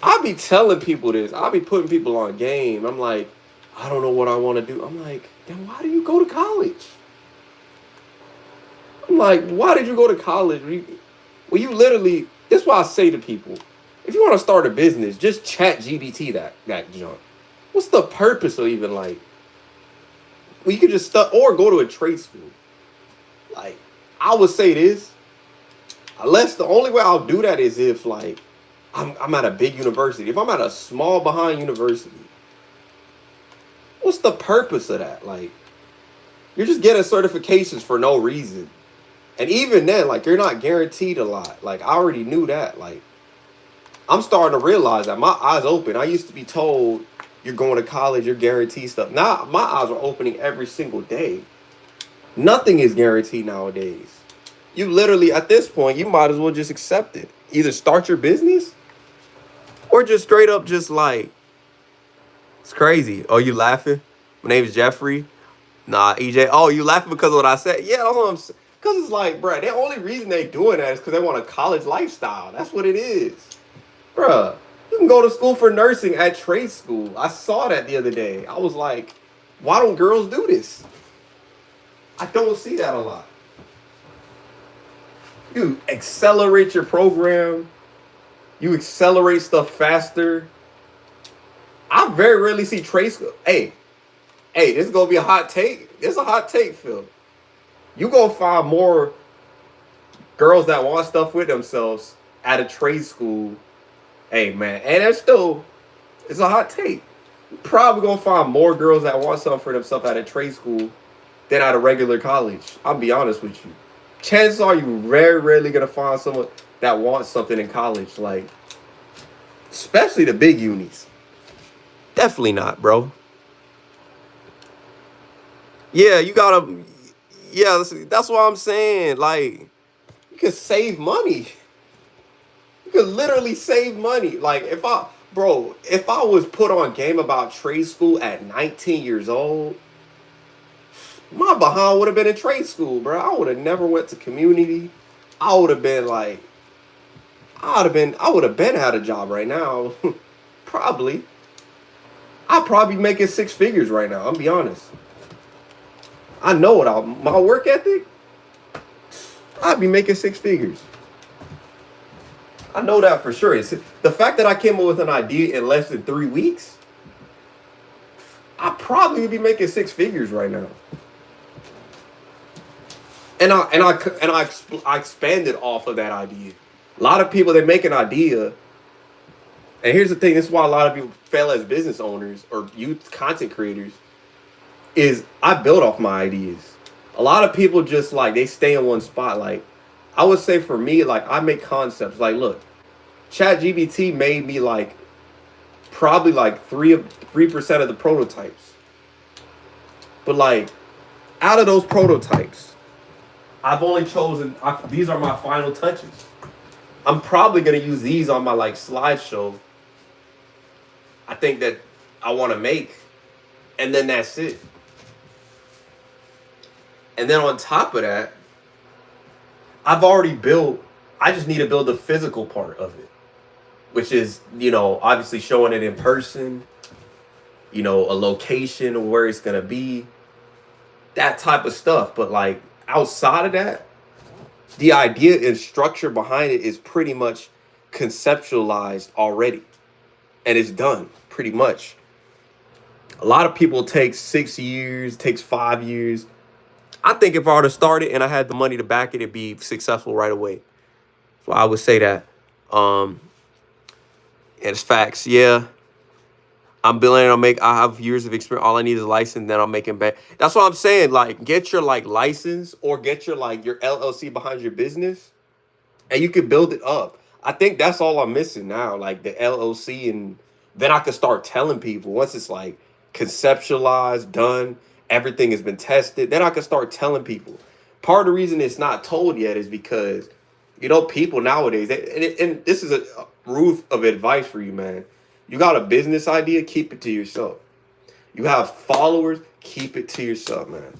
I be telling people this. I be putting people on game. I'm like, I don't know what I want to do. I'm like, then why do you go to college? I'm like, why did you go to college? Well, you literally. That's why I say to people, if you want to start a business, just chat GBT that junk. What's the purpose of even like? Well, you could just or go to a trade school. Like, I would say this. Unless the only way I'll do that is if like I'm at a big university. If I'm at a small behind university, what's the purpose of that? Like, you're just getting certifications for no reason. And even then, like, you're not guaranteed a lot. Like, I already knew that. Like, I'm starting to realize that my eyes open. I used to be told you're going to college, you're guaranteed stuff. Now my eyes are opening every single day. Nothing is guaranteed nowadays. You literally, at this point, you might as well just accept it. Either start your business or just straight up just like, it's crazy. Oh, you laughing? My name is Jeffrey. Nah, EJ. Oh, you laughing because of what I said? Yeah, that's what I'm saying. Because it's like, bruh, the only reason they doing that is because they want a college lifestyle. That's what it is. Bruh, you can go to school for nursing at trade school. I saw that the other day. I was like, why don't girls do this? I don't see that a lot. You accelerate your program. You accelerate stuff faster. I very rarely see trade school. Hey, this is gonna be a hot take. This is a hot take, Phil. You gonna find more girls that want stuff with themselves at a trade school. Hey, man, and it's a hot take. You're probably gonna find more girls that want something for themselves at a trade school than at a regular college. I'll be honest with you. Chances are you very rarely gonna find someone that wants something in college, like especially the big unis. Definitely not, bro. Yeah, you gotta. Yeah, that's what I'm saying. Like, you could save money. You could literally save money. Like, if I was put on game about trade school at 19 years old, my behind would have been in trade school, bro. I would have never went to community. I would have been like, I would have been had a job right now. Probably. I'd probably be making six figures right now. I'll be honest. I know it. My work ethic, I'd be making six figures. I know that for sure. It's the fact that I came up with an idea in less than 3 weeks. I probably would be making six figures right now. I expanded off of that idea. A lot of people, they make an idea, and here's the thing: this is why a lot of people fail as business owners or youth content creators. Is I build off my ideas. A lot of people just like they stay in one spot. Like, I would say for me, like, I make concepts. Like, look, ChatGPT made me like probably like 3% of the prototypes. But like, out of those prototypes, I've only chosen these are my final touches. I'm probably gonna use these on my like slideshow. I think that I want to make, and then that's it. And then on top of that, I've already built. I just need to build the physical part of it. which is, obviously showing it in person, a location where it's gonna be, that type of stuff. But like outside of that, the idea and structure behind it is pretty much conceptualized already, and it's done pretty much. A lot of people take 6 years, takes 5 years. I think if I were to start it and I had the money to back it, it'd be successful right away. So I would say that. Um, and it's facts. Yeah, I'm billing. I have years of experience. All I need is a license. Then I'm making bank. That's what I'm saying. Like, get your like license or get your like your LLC behind your business, and you can build it up. I think that's all I'm missing now, like the LLC, and then I can start telling people once it's like conceptualized, done, everything has been tested. Then I can start telling people. Part of the reason it's not told yet is because people nowadays, and this is a roof of advice for you, man. You got a business idea, keep it to yourself. You have followers, keep it to yourself, man.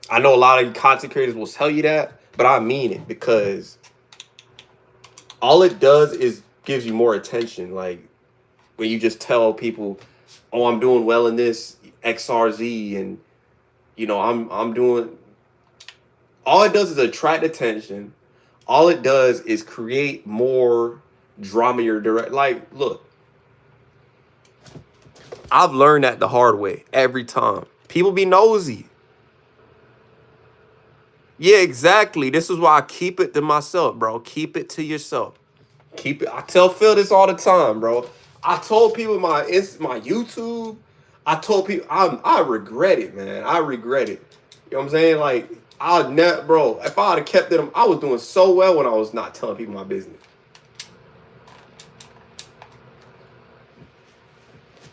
I know a lot of content creators will tell you that, but I mean it, because all it does is gives you more attention. Like when you just tell people, "Oh, I'm doing well in this XRZ," and I'm doing. All it does is attract attention. All it does is create more drama. Your direct, like, look, I've learned that the hard way every time. People be nosy. Yeah, exactly. This is why I keep it to myself, bro. Keep it to yourself. Keep it. I tell Phil this all the time, bro. I told people my YouTube. I told people I regret it, man. I regret it. You know what I'm saying? Like I never, bro. If I had kept it, I was doing so well when I was not telling people my business.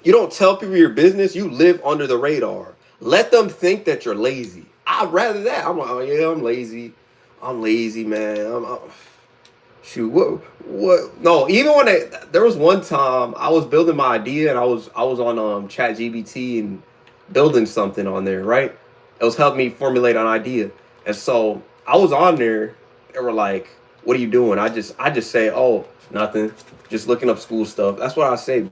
You don't tell people your business. You live under the radar. Let them think that you're lazy. I'd rather that. I'm like, oh yeah, I'm lazy. I'm lazy, man. Shoot, what? No, even when there was one time I was building my idea and I was on ChatGPT and building something on there, right? It was helping me formulate an idea, and so I was on there. They were like, "What are you doing?" I just say, "Oh, nothing. Just looking up school stuff." That's what I say.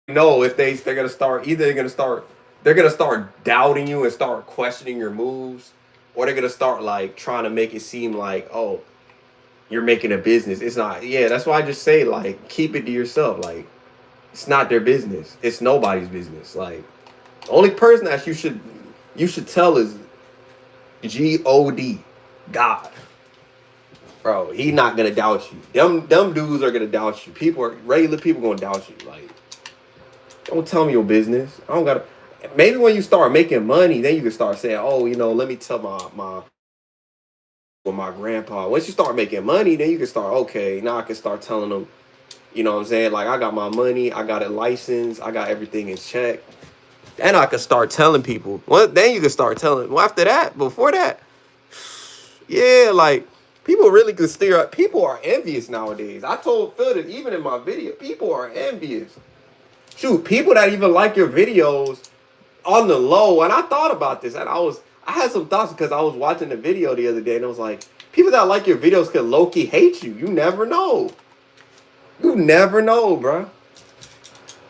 No, if they're gonna start, either they're gonna start doubting you and start questioning your moves, or they're gonna start like trying to make it seem like, oh, you're making a business. It's not. Yeah, that's why I just say like keep it to yourself. Like it's not their business. It's nobody's business. Like the only person that you should tell is God, God. Bro, he not gonna doubt you. Them dudes are gonna doubt you. Regular people gonna doubt you. Like don't tell me your business. I don't gotta. Maybe when you start making money, then you can start saying, oh, let me tell my grandpa. Once you start making money, then you can start, okay, now I can start telling them, you know what I'm saying? Like, I got my money, I got it licensed, I got everything in check. Then I can start telling people. Well, then you can start telling. Well, after that, before that, yeah, like, people really could steer up. People are envious nowadays. I told Phil that even in my video, people are envious. Shoot, people that even like your videos on the low, and I thought about this, and I had some thoughts because I was watching the video the other day, and I was like, people that like your videos could low-key hate you. You never know. You never know, bro.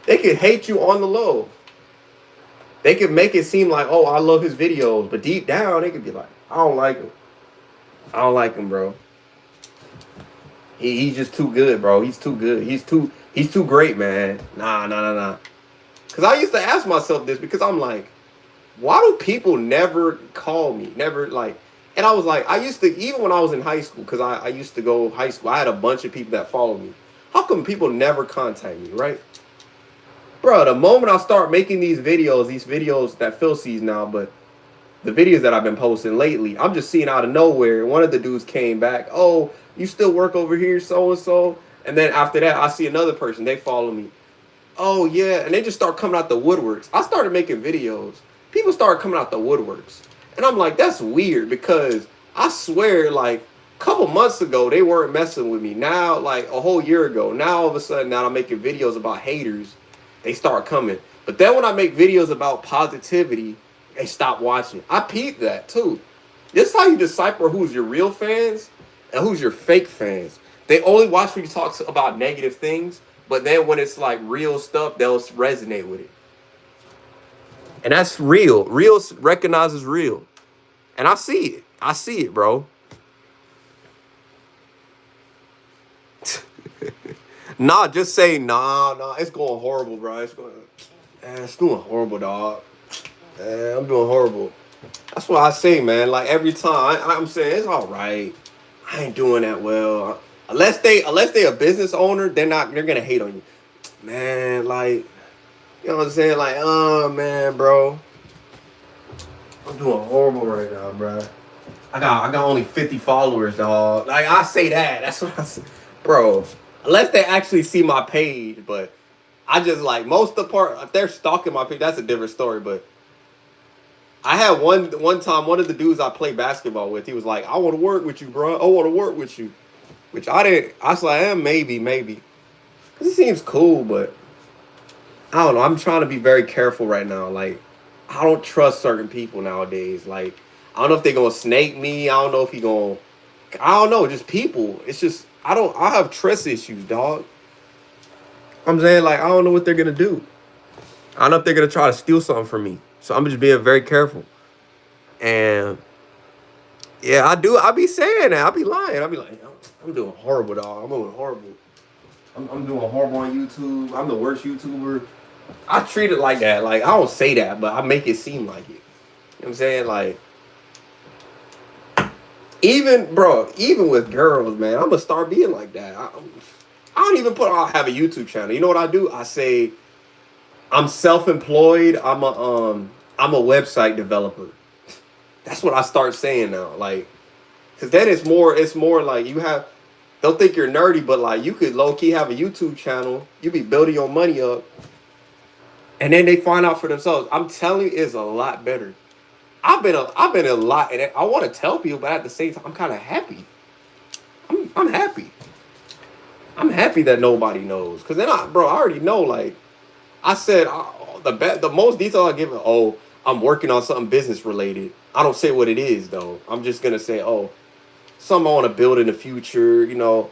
They could hate you on the low. They could make it seem like, oh, I love his videos, but deep down, they could be like, I don't like him. I don't like him, bro. He's just too good, bro. He's too good. He's too great, man. Nah. Because I used to ask myself this because I'm like, why do people never call me? Never like, and I was like, I used to, even when I was in high school, because I used to go high school, I had a bunch of people that followed me. How come people never contact me, right? Bro, the moment I start making these videos that Phil sees now, but the videos that I've been posting lately, I'm just seeing out of nowhere. One of the dudes came back, oh, you still work over here, so and so. And then after that, I see another person, they follow me. Oh yeah, and they just start coming out the woodworks. I started making videos. People started coming out the woodworks. And I'm like, that's weird because I swear like a couple months ago they weren't messing with me. Now, like a whole year ago, now all of a sudden now I'm making videos about haters. They start coming. But then when I make videos about positivity, they stop watching. I peeped that too. This is how you decipher who's your real fans and who's your fake fans. They only watch when you talk about negative things, but then when it's like real stuff, they'll resonate with it. And that's real. Real recognizes real. And I see it. I see it, bro. Nah, just say nah. It's going horrible, bro. It's doing horrible, dog. I'm doing horrible. That's what I say, man. Like every time, I'm saying it's all right. I ain't doing that well. Unless they a business owner, they're gonna hate on you, man. Like you know what I'm saying? Like, oh man, bro, I'm doing horrible right now, bro. I got only 50 followers, dog. Like I say that. That's what I say, bro. Unless they actually see my page, but I just like most of the part. If they're stalking my page, that's a different story. But I had one time one of the dudes I play basketball with. He was like, "I want to work with you, bro. I want to work with you," which I didn't. I was like, maybe. Cause it seems cool, but I don't know. I'm trying to be very careful right now. Like, I don't trust certain people nowadays. Like, I don't know if they're gonna snake me. I don't know if he gonna. I don't know. Just people. It's just I don't. I have trust issues, dog. I'm saying like I don't know what they're gonna do. I don't know if they're gonna try to steal something from me. So I'm just being very careful. And yeah, I do. I be saying that. I be lying. I be like, I'm doing horrible, dog. I'm doing horrible. I'm doing horrible on YouTube. I'm the worst YouTuber. I treat it like that. Like I don't say that, but I make it seem like it. You know what I'm saying? Like even bro, even with girls, man, I'm gonna start being like that. I don't even put. I have a YouTube channel. You know what I do? I say I'm self-employed. I'm a website developer. That's what I start saying now. Like, cause then it's more like you have. They'll think you're nerdy, but like you could low key have a YouTube channel. You be building your money up, and then they find out for themselves. I'm telling you, it's a lot better. I've been a lot, and I want to tell people, but at the same time, I'm kind of happy. I'm happy. I'm happy that nobody knows, cause then I already know. Like I said, the most detail I give it. Oh, I'm working on something business related. I don't say what it is though. I'm just gonna say, oh, something I want to build in the future. You know,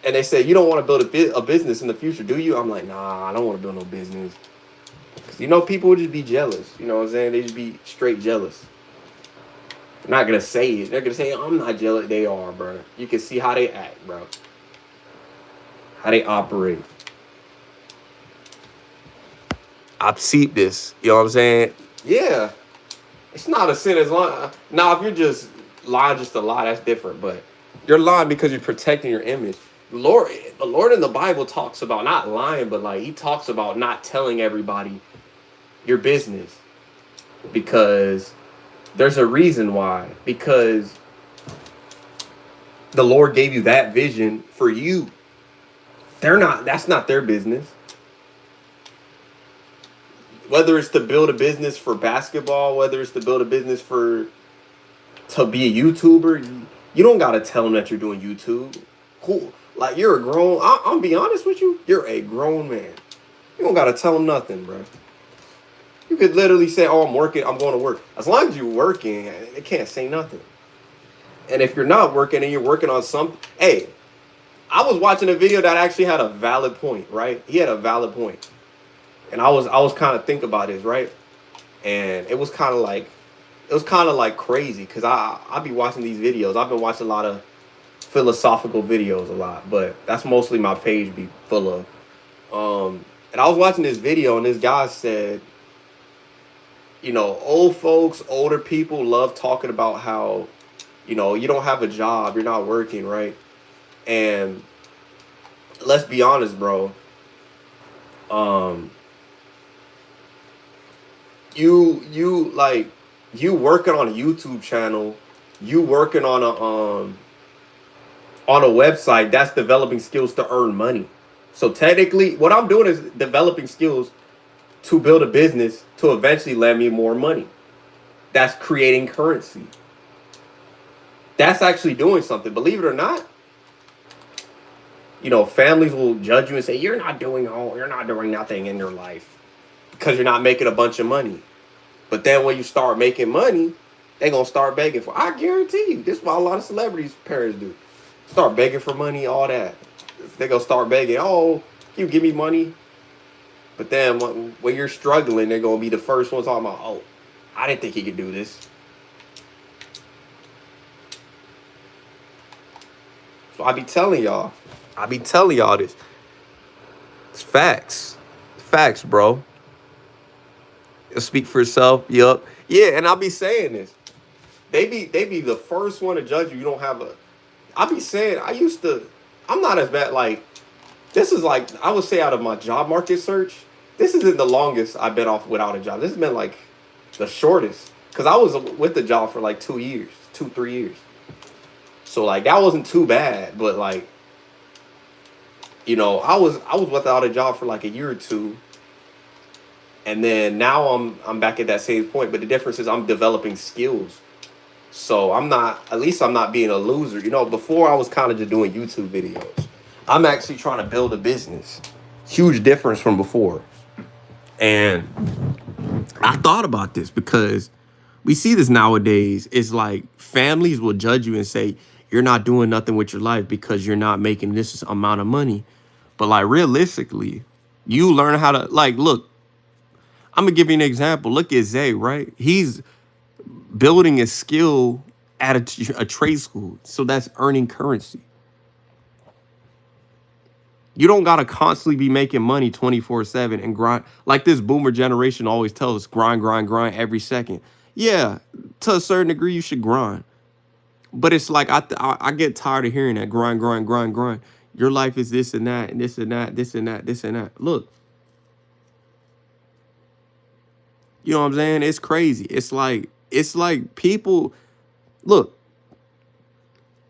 and they say you don't want to build a business in the future, do you? I'm like, nah, I don't want to build no business. 'Cause, you know, people would just be jealous. You know what I'm saying? They just be straight jealous. They're not gonna say it. They're gonna say, I'm not jealous. They are, bro. You can see how they act, bro. How they operate. I've seen this. You know what I'm saying? Yeah. It's not a sin as long. Now, if you're just lying just to lie, that's different. But you're lying because you're protecting your image. The Lord in the Bible talks about not lying, but like He talks about not telling everybody your business because there's a reason why. Because the Lord gave you that vision for you. That's not their business. Whether it's to build a business for basketball, whether it's to build a business to be a YouTuber, you don't gotta tell them that you're doing YouTube. Cool. Like you're a grown. I'm be honest with you. You're a grown man. You don't gotta tell them nothing, bro. You could literally say, "Oh, I'm working. I'm going to work." As long as you're working, they can't say nothing. And if you're not working and you're working on something, hey, I was watching a video that actually had a valid point. Right? He had a valid point, and I was kind of think about this, right? And it was kind of like crazy because I be watching these videos. I've been watching a lot of philosophical videos a lot, but that's mostly my page be full of. And I was watching this video and this guy said, you know, older people love talking about how, you know, you don't have a job, you're not working, right? And let's be honest, bro. Um, you like you working on a YouTube channel, you working on a website that's developing skills to earn money. So technically, what I'm doing is developing skills to build a business to eventually lend me more money. That's creating currency. That's actually doing something. Believe it or not, you know, families will judge you and say you're not doing nothing in your life because you're not making a bunch of money. But then when you start making money, they're gonna start begging for. I guarantee you, this is what a lot of celebrities' parents do. Start begging for money, all that. They gonna start begging. Oh, you give me money. But then when you're struggling, they're gonna be the first ones talking about, oh, I didn't think he could do this. So I be telling y'all. I be telling y'all this. It's facts. Facts, bro. It'll speak for itself. Yup. Yeah, and I'll be saying this. They be the first one to judge you. You don't have a. I be saying I'm not as bad. Like this is like I would say out of my job market search. This isn't the longest I've been off without a job. This has been like the shortest because I was with the job for like 2 years, 3 years. So like that wasn't too bad, but like I was without a job for like a year or two, and then now I'm back at that same point. But the difference is I'm developing skills. So I'm not, at least I'm not being a loser. Before I was kind of just doing YouTube videos. I'm actually trying to build a business. Huge difference from before. And I thought about this because we see this nowadays. It's like families will judge you and say, you're not doing nothing with your life because you're not making this amount of money. But like realistically, you learn how to look, I'm gonna give you an example. Look at Zay, right? He's building a skill at a trade school. So that's earning currency. You don't got to constantly be making money 24/7 and grind. Like this boomer generation always tells us, grind, grind, grind every second. Yeah, to a certain degree, you should grind. But it's like I get tired of hearing that grind, grind, grind, grind. Your life is this and that and this and that, this and that, this and that. Look, you know what I'm saying? It's crazy. It's like people, look,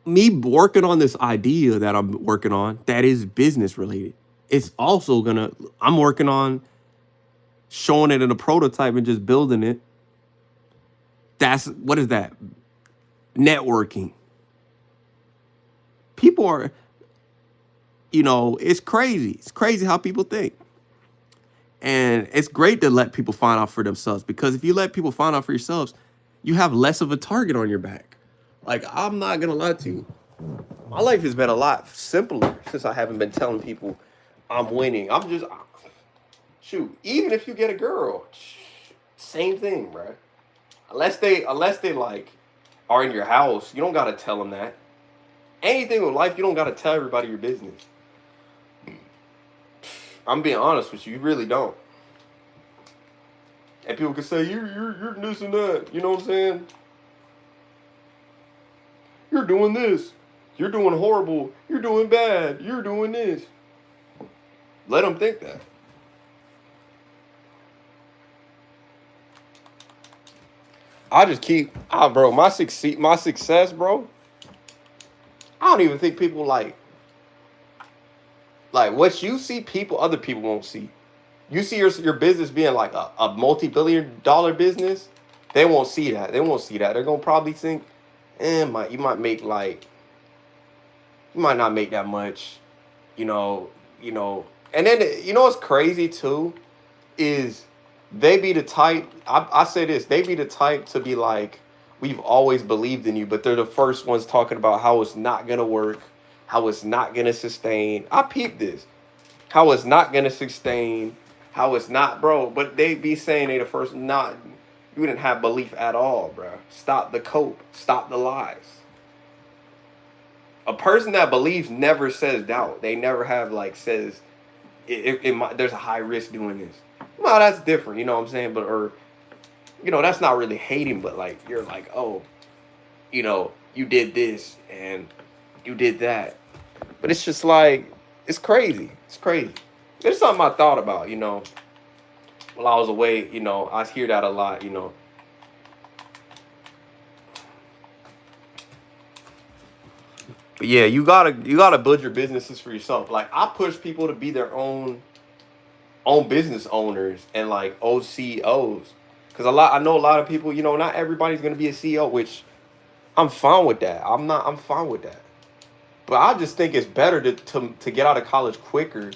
me working on this idea that I'm working on that is business related. It's also I'm working on showing it in a prototype and just building it. What is that? Networking. People are, it's crazy. It's crazy how people think. And it's great to let people find out for themselves because if you let people find out for yourselves, you have less of a target on your back. Like, I'm not going to lie to you. My life has been a lot simpler since I haven't been telling people I'm winning. Shoot, even if you get a girl, same thing, bro. Unless they like are in your house, you don't gotta tell them that. Anything with life, you don't gotta tell everybody your business. I'm being honest with you, you really don't. And people can say you're this and that. You know what I'm saying? You're doing this. You're doing horrible. You're doing bad. You're doing this. Let them think that. I just keep, bro, my success, bro. I don't even think people like what you see. Other people won't see. You see your business being like a multi-billion-dollar business. They won't see that. They won't see that. They're gonna probably think, you might make you might not make that much, you know, And then what's crazy too is they be the type. I say this. They be the type to be like, we've always believed in you, but they're the first ones talking about how it's not gonna work, how it's not gonna sustain. I peeped this. How it's not gonna sustain, how it's not, bro. But they be saying they the first not. You didn't have belief at all, bro. Stop the cope. Stop the lies. A person that believes never says doubt. They never have says there's a high risk doing this. No, that's different. You know what I'm saying? That's not really hating, but you're like, oh, you did this and you did that. But it's just it's crazy. It's crazy. It's something I thought about, while I was away. I hear that a lot. But yeah, you gotta build your businesses for yourself. Like I push people to be their own business owners and old CEOs. Because I know a lot of people, not everybody's gonna be a CEO, which I'm fine with that. I'm fine with that. But I just think it's better to get out of college quicker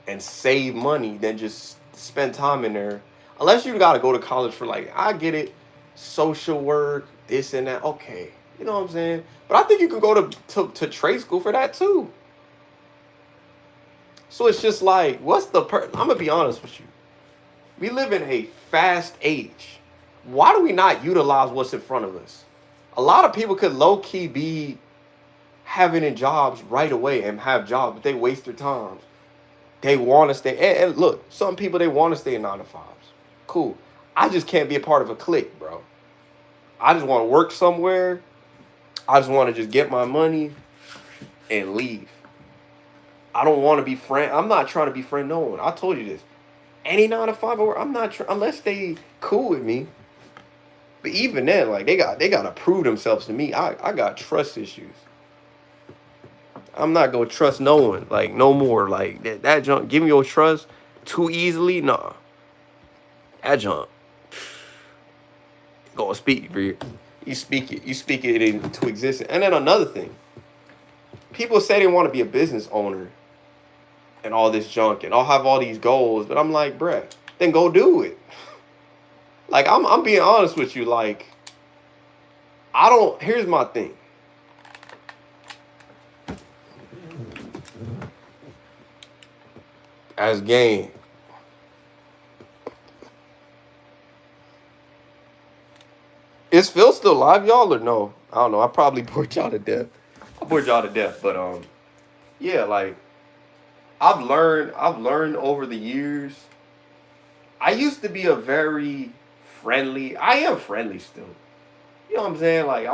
and save money than just spend time in there. Unless you gotta go to college for I get it, social work, this and that. Okay. You know what I'm saying? But I think you can go to trade school for that too. So it's just like, what's I'm gonna be honest with you. We live in a fast age. Why do we not utilize what's in front of us? A lot of people could low key be having in jobs right away and have jobs, but they waste their time. They want to stay. And look, some people, they want to stay in 9 to 5s. Cool. I just can't be a part of a clique, bro. I just want to work somewhere. I just want to just get my money and leave. I don't want to be friend. I'm not trying to be friend no one. I told you this. Any 9 to 5 or I'm not unless they cool with me. But even then, like they gotta prove themselves to me. I got trust issues. I'm not gonna trust no one, like no more. Like that junk, give me your trust too easily. Nah, that junk gonna speak for you. You speak it into existence. And then another thing, people say they want to be a business owner and all this junk, and I'll have all these goals, but I'm like, bruh, then go do it. Like I'm being honest with you. Like I don't. Here's my thing. As game, is Phil still live, y'all, or no? I don't know. I probably bored y'all to death. I bored y'all to death, but yeah, like I've learned over the years. I used to be a very friendly. I am friendly still. You know what I'm saying? Like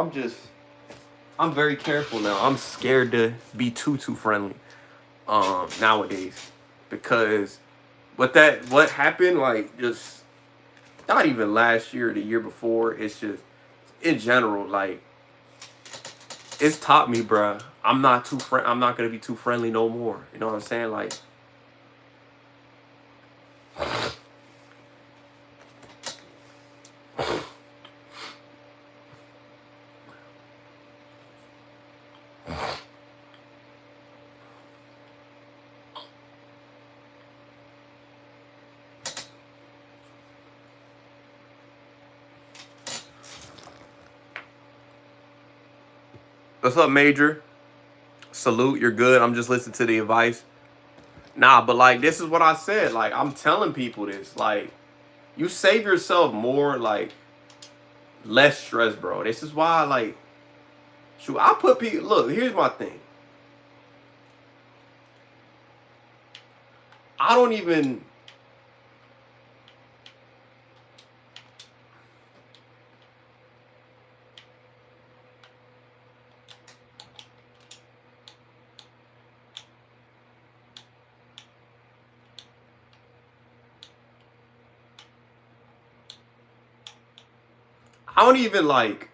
I'm very careful now. I'm scared to be too friendly nowadays because what happened like just not even last year or the year before, it's just in general like it's taught me, bruh. I'm not gonna be too friendly no more. You know what I'm saying? Like what's up, Major? Salute, you're good. I'm just listening to the advice. Nah, but like this is what I said. Like I'm telling people this. Like you save yourself more, like less stress, bro. This is why, like, shoot, I put people. Look, here's my thing. I don't even. I don't even like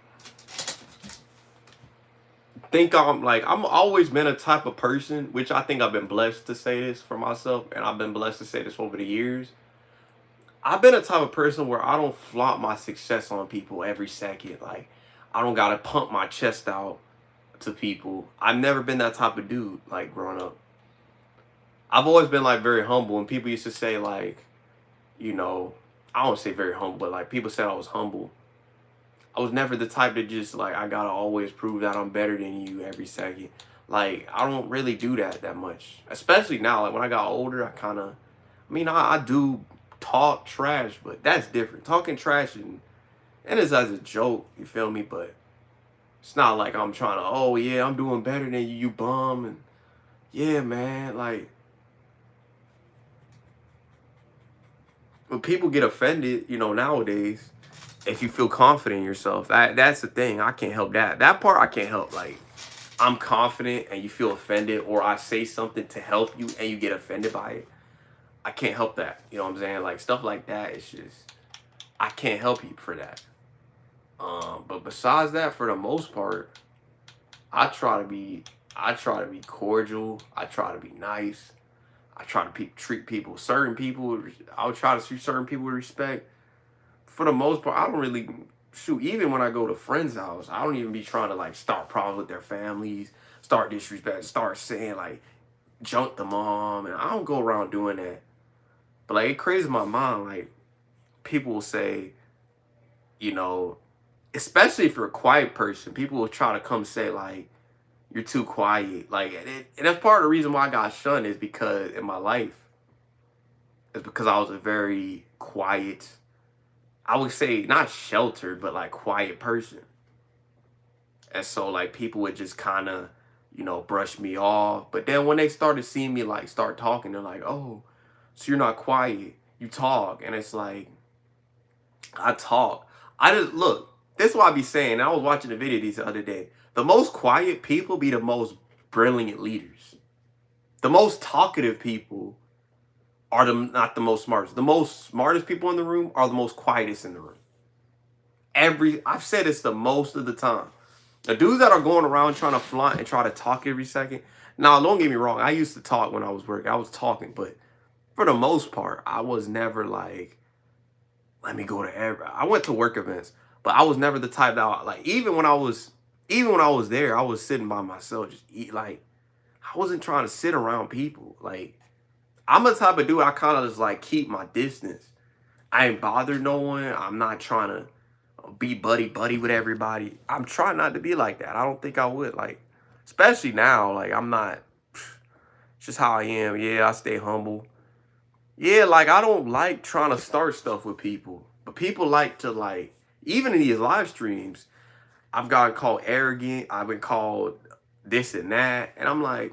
think I'm always been a type of person, which I think I've been blessed to say this for myself, and I've been blessed to say this over the years. I've been a type of person where I don't flaunt my success on people every second. Like I don't gotta pump my chest out to people. I've never been that type of dude, like growing up. I've always been like very humble, and people used to say like, you know, I don't say very humble, but like people said I was humble. I was never the type to just like I gotta always prove that I'm better than you every second. Like I don't really do that much, especially now. Like when I got older, I kind of, I mean, I do talk trash, but that's different. Talking trash and it's as a joke, you feel me? But it's not like I'm trying to, oh yeah, I'm doing better than you, you bum, and yeah, man. Like when people get offended, you know, nowadays, if you feel confident in yourself, that's the thing. I can't help that. That part I can't help. Like I'm confident and you feel offended, or I say something to help you and you get offended by it. I can't help that. You know what I'm saying? Like stuff like that. It's just I can't help you for that. But besides that, for the most part, I try to be I try to be cordial. I try to be nice. I try to treat people, certain people. I would try to treat certain people with respect. For the most part, I don't really shoot. Even when I go to friends' house, I don't even be trying to like start problems with their families, start disrespect, start saying like junk the mom, and I don't go around doing that. But like it crazes my mind. Like people will say, you know, especially if you're a quiet person, people will try to come say like you're too quiet. Like, and that's part of the reason why I got shunned is because in my life, is because I was a very quiet, I would say not sheltered, but like quiet person. And so like people would just kind of, brush me off. But then when they started seeing me like start talking, they're like, oh, so you're not quiet. You talk. And it's like, I talk. I just look, this is what I be saying. I was watching a video the other day. The most quiet people be the most brilliant leaders. The most talkative people are not the most smartest. The most smartest people in the room are the most quietest in the room. I've said this the most of the time. The dudes that are going around trying to flaunt and try to talk every second. Now, don't get me wrong. I used to talk when I was working. I was talking, but for the most part, I was never like, let me go to every. I went to work events, but I was never the type that like even when I was there, I was sitting by myself, just eat like I wasn't trying to sit around people. Like I'm the type of dude I kind of just like keep my distance. I ain't bothered no one. I'm not trying to be buddy buddy with everybody. I'm trying not to be like that. I don't think I would like, especially now. Like I'm not. It's just how I am. Yeah, I stay humble. Yeah, like I don't like trying to start stuff with people, but people like to like. Even in these live streams, I've gotten called arrogant. I've been called this and that, and I'm like,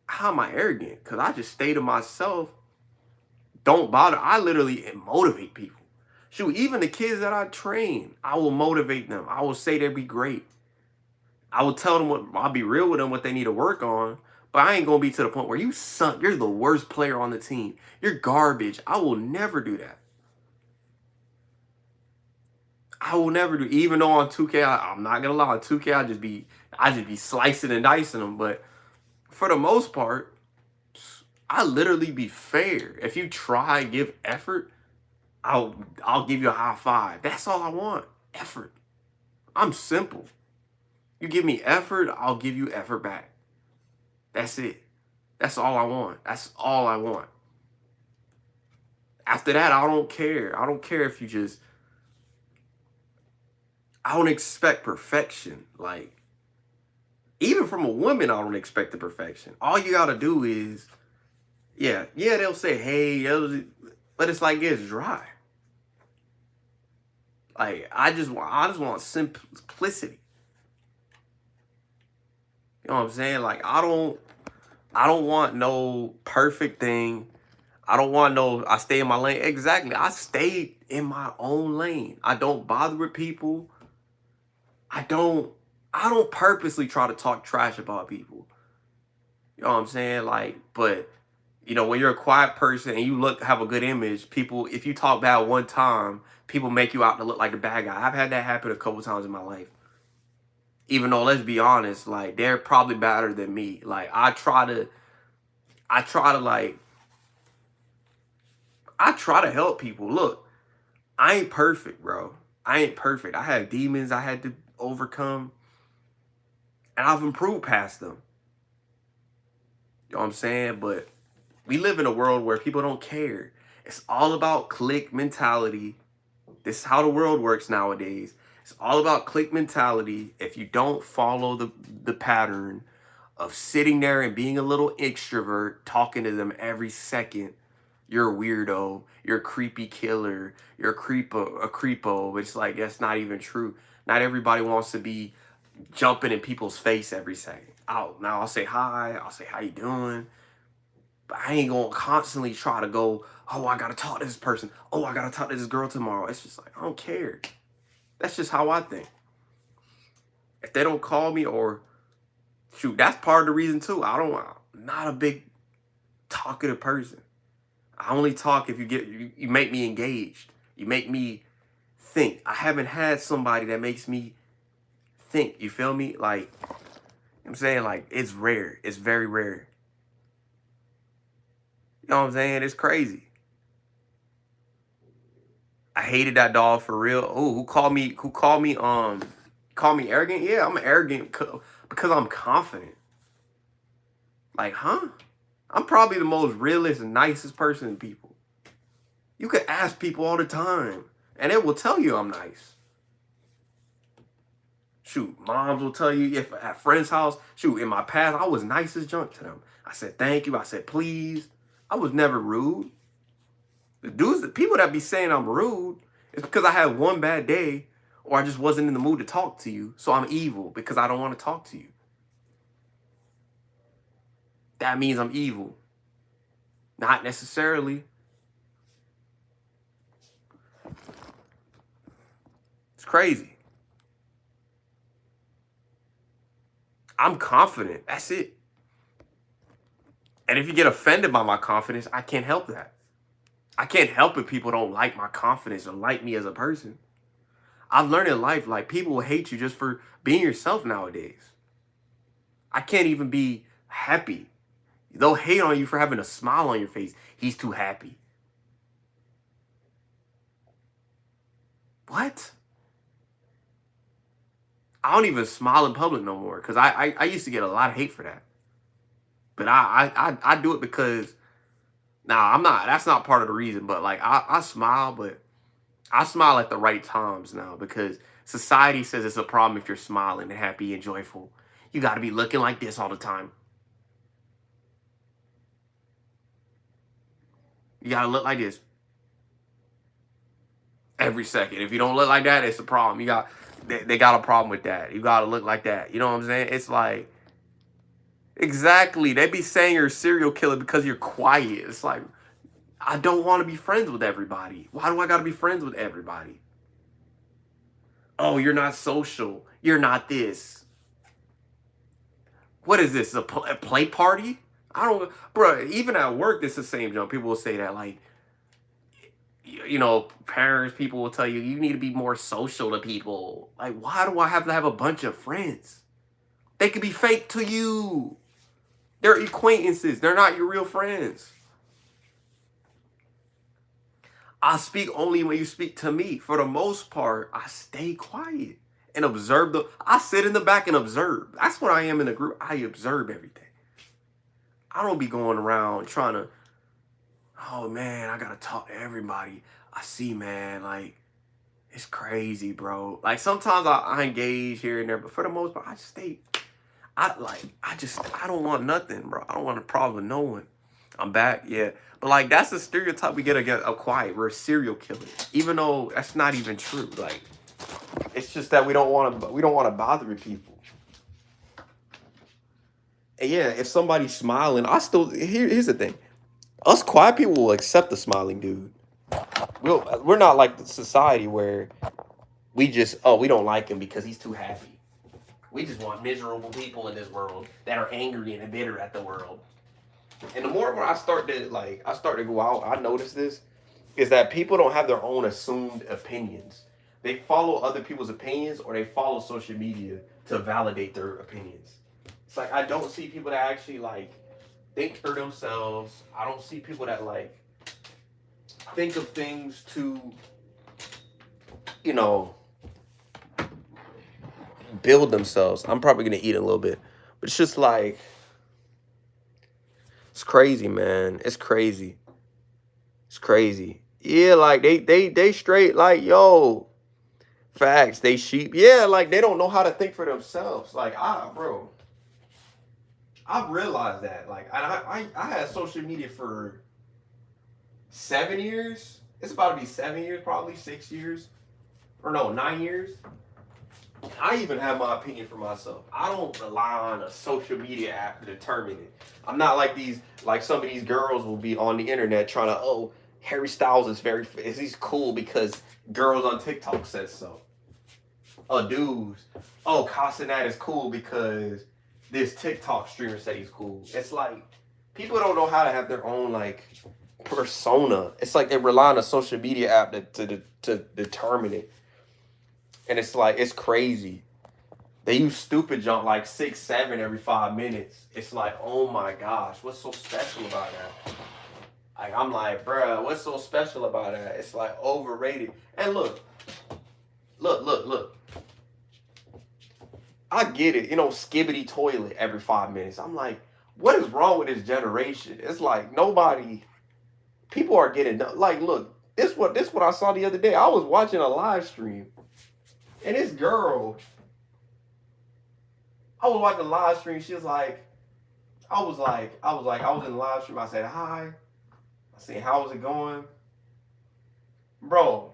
how am I arrogant? Because I just stay to myself. Don't bother. I literally motivate people. Shoot, even the kids that I train, I will motivate them. I will say they'll be great. I will tell them I'll be real with them, what they need to work on. But I ain't gonna be to the point where you suck. You're the worst player on the team. You're garbage. I will never do that. I will never do. Even though on 2K, I'm not gonna lie. On 2K, I just be slicing and dicing them. But for the most part, I literally be fair. If you try and give effort, I'll give you a high five. That's all I want. Effort. I'm simple. You give me effort, I'll give you effort back. That's it. That's all I want. That's all I want. After that, I don't care. I don't care if you just, I don't expect perfection. Like, even from a woman, I don't expect the perfection. All you gotta do is, yeah, they'll say, hey, but it's like it's dry. Like, I just want simplicity. You know what I'm saying? Like, I don't want no perfect thing. I don't want no, I stay in my lane. Exactly. I stay in my own lane. I don't bother with people. I don't I don't purposely try to talk trash about people. You know what I'm saying? Like, but when you're a quiet person and you have a good image, people, if you talk bad one time, people make you out to look like a bad guy. I've had that happen a couple times in my life. Even though, let's be honest, like they're probably better than me. Like I try to like I try to help people. Look, I ain't perfect, bro. I ain't perfect. I have demons I had to overcome, and I've improved past them. You know what I'm saying? But we live in a world where people don't care. It's all about click mentality. This is how the world works nowadays. It's all about click mentality. If you don't follow the pattern of sitting there and being a little extrovert, talking to them every second, you're a weirdo, you're a creepy killer, you're a creepo. It's like that's not even true. Not everybody wants to be jumping in people's face every second. I'll say hi, I'll say how you doing, but I ain't gonna constantly try to go, oh, I gotta talk to this person. Oh, I gotta talk to this girl tomorrow. It's just like I don't care. That's just how I think. If they don't call me or shoot, that's part of the reason too. I'm not a big talkative person. I only talk if you make me engaged. You make me think. I haven't had somebody that makes me think. You feel me? Like I'm saying, like it's rare. It's very rare. You know what I'm saying? It's crazy. I hated that dog for real. Oh, who called me? Who called me? Call me arrogant? Yeah, I'm arrogant because I'm confident. Like, huh? I'm probably the most realist and nicest person in people. You could ask people all the time, and it will tell you I'm nice. Shoot, moms will tell you if at friends' house, shoot, in my past, I was nice as junk to them. I said thank you. I said please. I was never rude. The people that be saying I'm rude, it's because I had one bad day or I just wasn't in the mood to talk to you. So I'm evil because I don't want to talk to you. That means I'm evil. Not necessarily. It's crazy. I'm confident. That's it. And if you get offended by my confidence, I can't help that. I can't help it people don't like my confidence or like me as a person. I've learned in life, like, people will hate you just for being yourself nowadays. I can't even be happy. They'll hate on you for having a smile on your face. He's too happy. What? I don't even smile in public no more because I used to get a lot of hate for that. But I do it because, nah, I'm not. That's not part of the reason. But like I smile, but I smile at the right times now because society says it's a problem if you're smiling and happy and joyful. You got to be looking like this all the time. You got to look like this every second. If you don't look like that, it's a problem. They got a problem with that. You got to look like that. You know what I'm saying? It's like, exactly. They be saying you're a serial killer because you're quiet. It's like, I don't want to be friends with everybody. Why do I got to be friends with everybody? Oh, you're not social. You're not this. What is this? A play party? I don't, bro. Even at work, it's the same jump. People will say that, like, parents, people will tell you you need to be more social to people. Like, why do I have to have a bunch of friends? They could be fake to you. They're acquaintances. They're not your real friends. I speak only when you speak to me. For the most part, I stay quiet and observe I sit in the back and observe. That's what I am in a group. I observe everything. I don't be going around trying to, oh man, I gotta talk to everybody I see, man. Like, it's crazy, bro. Like, sometimes I engage here and there, but for the most part, I just stay. I don't want nothing, bro. I don't want a problem with no one. I'm back, yeah. But like, that's the stereotype we get against a quiet. We're a serial killer, even though that's not even true. Like, it's just that we don't want to bother with people. And yeah, if somebody's smiling, here's the thing. Us quiet people will accept the smiling dude. We're not like the society where we don't like him because he's too happy. We just want miserable people in this world that are angry and bitter at the world. And the more when I start to go out, I notice this is that people don't have their own assumed opinions. They follow other people's opinions or they follow social media to validate their opinions. It's like I don't see people that actually like think for themselves. I don't see people that like think of things to, you know, build themselves. I'm probably gonna eat a little bit, but it's just like, it's crazy, man. It's crazy. It's crazy. Yeah, like they straight like, yo, facts. They sheep. Yeah, like they don't know how to think for themselves. Like, bro, I've realized that. Like, I had social media for 7 years. It's about to be 7 years, probably 6 years, or no, 9 years. I even have my opinion for myself. I don't rely on a social media app to determine it. I'm not like some of these girls will be on the internet trying to, oh, Harry Styles he's cool because girls on TikTok says so. Dudes, oh, Casanat is cool because this TikTok streamer said he's cool. It's like, people don't know how to have their own, like, persona. It's like they rely on a social media app to determine it. And it's like, it's crazy. They use stupid junk like 6, 7 every 5 minutes. It's like, oh my gosh, what's so special about that? Like, I'm like, bruh, what's so special about that? It's like overrated. And look. I get it, skibbity toilet every 5 minutes. I'm like, what is wrong with this generation? It's like people are getting, like, look, this what I saw the other day. I was watching a live stream. And this girl, I was watching the live stream. She was like, I was in the live stream. I said hi. I said, how's it going, bro?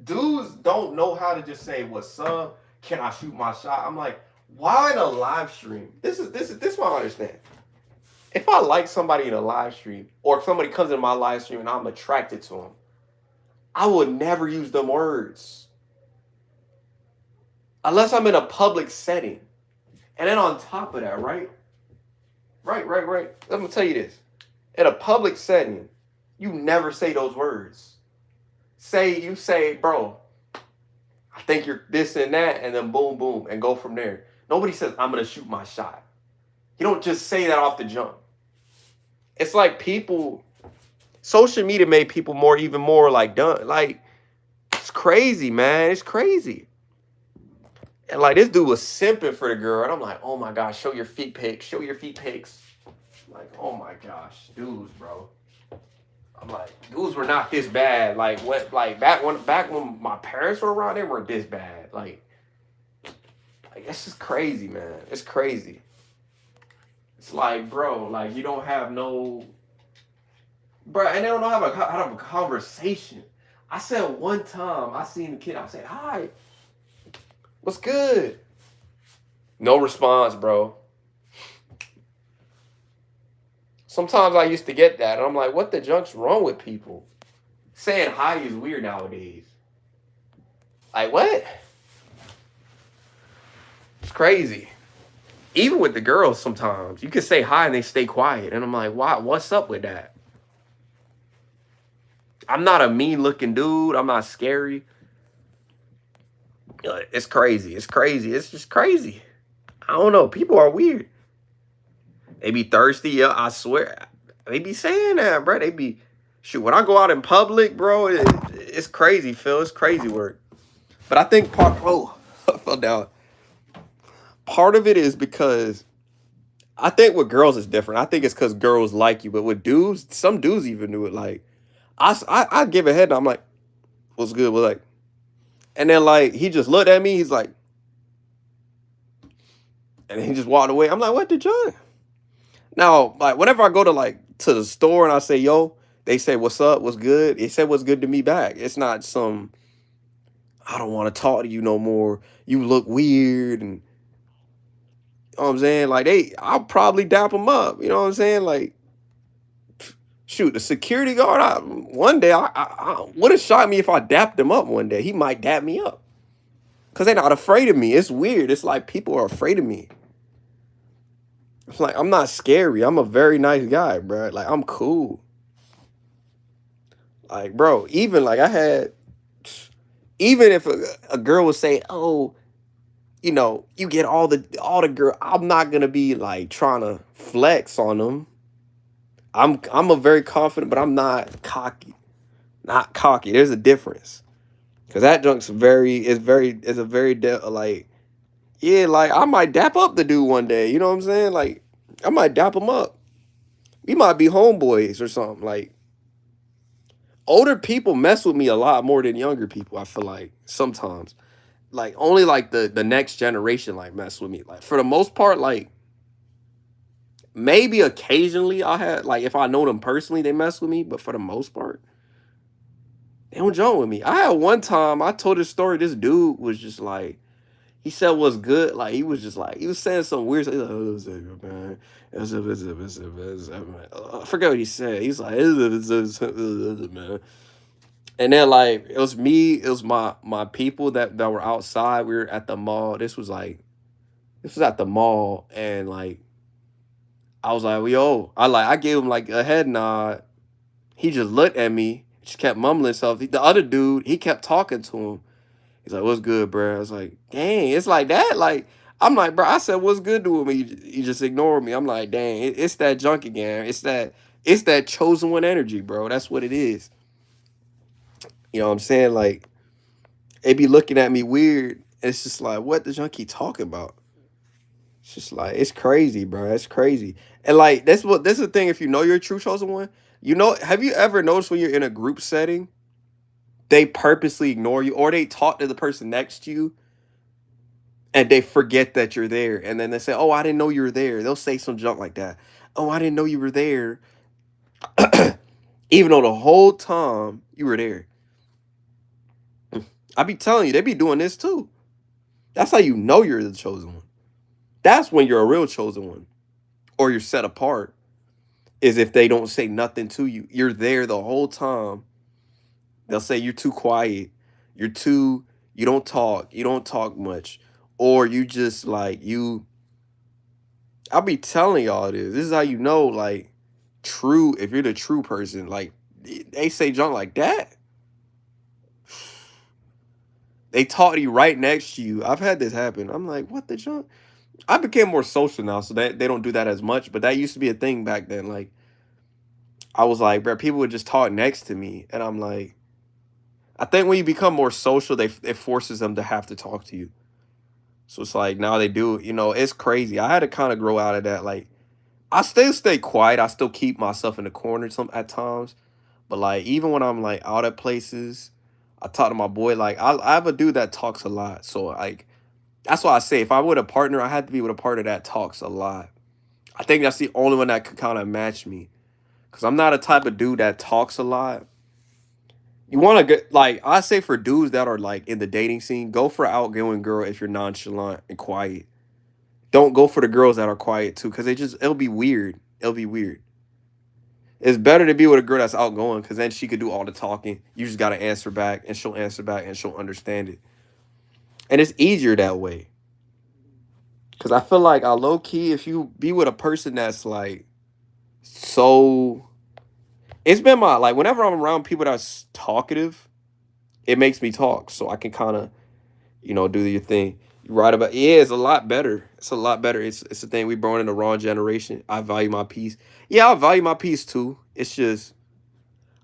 Dudes don't know how to just say what's up. Can I shoot my shot? I'm like, why in a live stream? This is what I understand. If I like somebody in a live stream, or if somebody comes in my live stream and I'm attracted to them, I would never use them words unless I'm in a public setting. And then on top of that, right? Right. I'm gonna tell you this. In a public setting, you never say those words. You say, bro, I think you're this and that, and then boom, boom, and go from there. Nobody says, I'm gonna shoot my shot. You don't just say that off the jump. It's like social media made people even more like done. Like, it's crazy, man. It's crazy. And like this dude was simping for the girl, and I'm like, oh my gosh, show your feet pics, Like, oh my gosh, dudes, bro. I'm like, dudes were not this bad. Like what? Like back when my parents were around, they weren't this bad. Like it's just crazy, man. It's crazy. It's like, bro, like you don't have no, bro, and they don't know how to have a conversation. I said one time, I seen the kid. I said, hi, what's good? No response, bro. Sometimes I used to get that, and I'm like, what the junk's wrong with people? Saying hi is weird nowadays. Like, what? It's crazy. Even with the girls sometimes, you can say hi and they stay quiet. And I'm like, why? What's up with that? I'm not a mean-looking dude. I'm not scary. It's crazy. It's crazy. It's just crazy. I don't know. People are weird. They be thirsty. Yeah, I swear. They be saying that, bro. They be, shoot, when I go out in public, bro, it's crazy, Phil. It's crazy work. But I think I fell down. Part of it is because I think with girls it's different. I think it's because girls like you. But with dudes, some dudes even do it. Like, I give a head and I'm like, what's good? We're like, and then like, he just looked at me. He's like, and he just walked away. I'm like, what did you? Now, like, whenever I go to the store and I say, yo, they say, what's up? What's good? They say what's good to me back. It's not some, I don't want to talk to you no more. You look weird. And, you know what I'm saying? Like, I'll probably dap them up. You know what I'm saying? Like, shoot, the security guard, one day, I would have shot me if I dapped him up one day. He might dap me up. Because they're not afraid of me. It's weird. It's like people are afraid of me. It's like, I'm not scary. I'm a very nice guy, bro. Like, I'm cool. Like, bro, even if a girl would say, oh, you know, you get all the girl, I'm not going to be like trying to flex on them. I'm a very confident, but I'm not cocky. Not cocky. There's a difference. Because that junk's like, yeah, like, I might dap up the dude one day. You know what I'm saying? Like, I might dap him up. We might be homeboys or something. Like, older people mess with me a lot more than younger people, I feel like, sometimes. Like, only, like, the next generation, like, mess with me. Like, for the most part, like, maybe occasionally I had, like, if I know them personally, they mess with me. But for the most part, they don't joke with me. I had one time, I told this story, this dude was just like, he said what's good. Like, he was just like, he was saying some weird stuff. He's like, man. I forget what he said. He's like, man. And then like it was my people that were outside. We were at the mall. This was at the mall, and like I was like, yo, I gave him like a head nod. He just looked at me, just kept mumbling stuff. The other dude, he kept talking to him. He's like, what's good, bro? I was like, dang, it's like that. Like, I'm like, bro, I said, what's good to him? He just ignored me. I'm like, dang, it's that junk again. It's that chosen one energy, bro. That's what it is. You know what I'm saying? Like, they be looking at me weird. It's just like, what the junk keep talking about? It's just like, it's crazy, bro. It's crazy. And like, that's the thing. If you know you're a true chosen one, you know, have you ever noticed when you're in a group setting, they purposely ignore you or they talk to the person next to you and they forget that you're there, and then they say, "Oh, I didn't know you were there." They'll say some junk like that. "Oh, I didn't know you were there," even though the whole time you were there. I be telling you, they be doing this too. That's how you know you're the chosen one. That's when you're a real chosen one, or you're set apart. Is if they don't say nothing to you. You're there the whole time. They'll say you're too quiet. You're too. You don't talk. You don't talk much, or you just like you. I'll be telling y'all this. This is how you know, like, true. If you're the true person, like they say junk like that. They talk to you right next to you. I've had this happen. I'm like, what the junk? I became more social now, so that they don't do that as much. But that used to be a thing back then. Like, I was like, bro, people would just talk next to me, and I'm like, I think when you become more social, it forces them to have to talk to you. So it's like now they do. It's crazy. I had to kind of grow out of that. Like, I still stay quiet. I still keep myself in the corner some at times. But like even when I'm like out at places, I talk to my boy. Like I have a dude that talks a lot. So like that's why I say if I with a partner, I had to be with a partner that talks a lot. I think that's the only one that could kind of match me. Cause I'm not a type of dude that talks a lot. You want to get like I say for dudes that are like in the dating scene, go for an outgoing girl if you're nonchalant and quiet. Don't go for the girls that are quiet too, because it'll be weird. It'll be weird. It's better to be with a girl that's outgoing because then she could do all the talking. You just gotta answer back and she'll answer back and she'll understand it. And it's easier that way. Cause I feel like I low key, if you be with a person that's like so it's been my like whenever I'm around people that's talkative, it makes me talk. So I can kind of, do your thing. You right about it's a lot better. It's a lot better. It's a thing we born in the wrong generation. I value my peace. Yeah, I value my peace too. It's just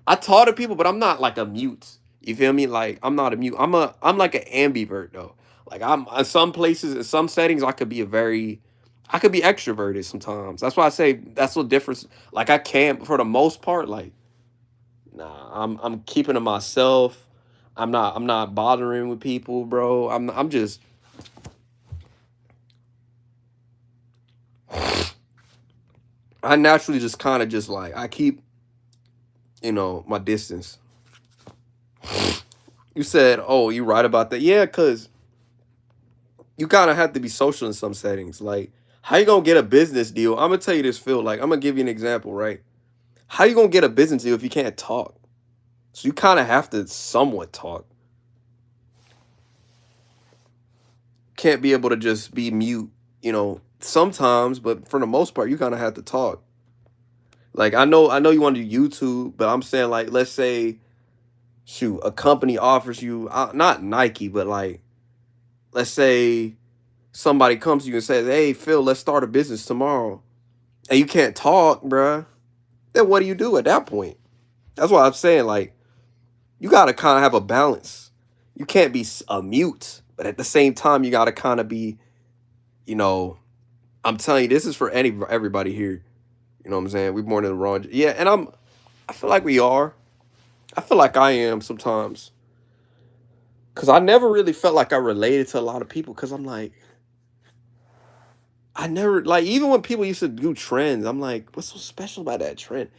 I talk to people, but I'm not like a mute. You feel me? Like I'm not a mute. I'm like an ambivert though. Like I'm in some places, in some settings, I could be extroverted sometimes. That's why I say that's the difference. Like I can't for the most part, like nah, I'm keeping to myself. I'm not bothering with people, bro. I'm just I naturally just kind of just like I keep, my distance. You said, "Oh, you right about that." Yeah, cuz you kind of have to be social in some settings. Like, how you gonna get a business deal? I'm gonna tell you this, Phil. Like, I'm gonna give you an example, right? How you gonna get a business deal if you can't talk? So you kind of have to somewhat talk. Can't be able to just be mute, sometimes, but for the most part, you kind of have to talk. Like, I know you want to do YouTube, but I'm saying like, let's say, shoot, a company offers you, not Nike, but like, let's say somebody comes to you and says, "Hey, Phil, let's start a business tomorrow," and you can't talk, bruh. Then what do you do at that point? That's why I'm saying, like, you gotta kind of have a balance. You can't be a mute, but at the same time, you gotta kind of be, you know. I'm telling you, this is for everybody here. You know what I'm saying? We're born in the wrong. Yeah, and I feel like we are. I feel like I am sometimes, cause I never really felt like I related to a lot of people. Cause I'm like, I never like even when people used to do trends, I'm like, what's so special about that trend?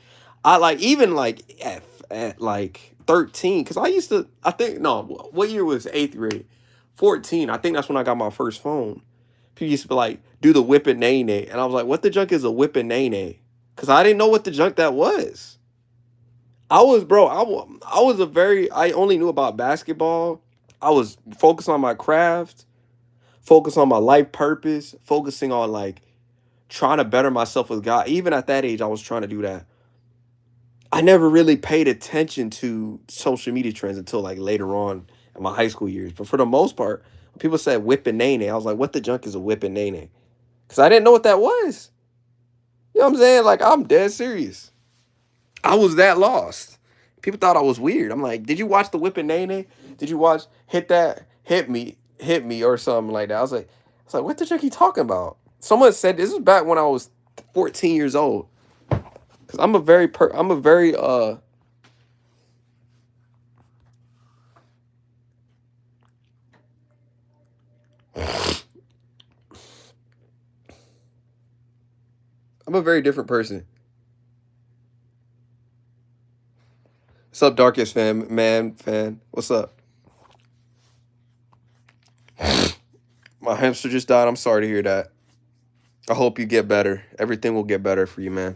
I like even like at like 13, because I used to I think no, what year was eighth grade? 14. I think that's when I got my first phone. People used to be like, do the whip and nay nay. And I was like, what the junk is a whip and nay nay? Because I didn't know what the junk that was. I was, bro, I was a very, I only knew about basketball. I was focused on my craft, focused on my life purpose, focusing on like trying to better myself with God. Even at that age, I was trying to do that. I never really paid attention to social media trends until like later on in my high school years. But for the most part, when people said whip and nay nay, I was like, what the junk is a whip and nay nay? Because I didn't know what that was. You know what I'm saying? Like, I'm dead serious. I was that lost. People thought I was weird. I'm like, did you watch the whip and nay nay? Did you watch hit me, or something like that? I was like, what the junk he talking about? Someone said this is back when I was 14 years old. Cause I'm a very I'm a very different person. What's up, Darkest fan? What's up? My hamster just died. I'm sorry to hear that. I hope you get better. Everything will get better for you, man.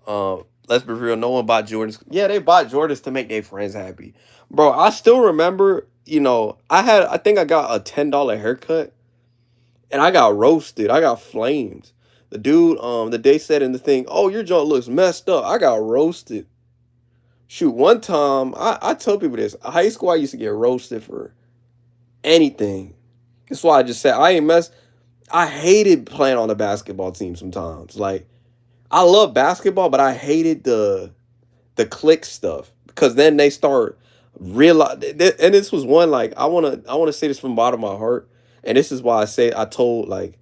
Let's be real. No one bought Jordans. Yeah, they bought Jordans to make their friends happy, bro. I still remember. I think I got a $10 haircut, and I got roasted. I got flamed. The dude, the day said in the thing, "Oh, your jaw looks messed up." I got roasted. Shoot, one time I tell people this. High school, I used to get roasted for anything. That's why I just said I ain't mess. I hated playing on the basketball team sometimes. Like I love basketball, but I hated the click stuff because then they start realize. And this was one like I wanna say this from the bottom of my heart, and this is why I told like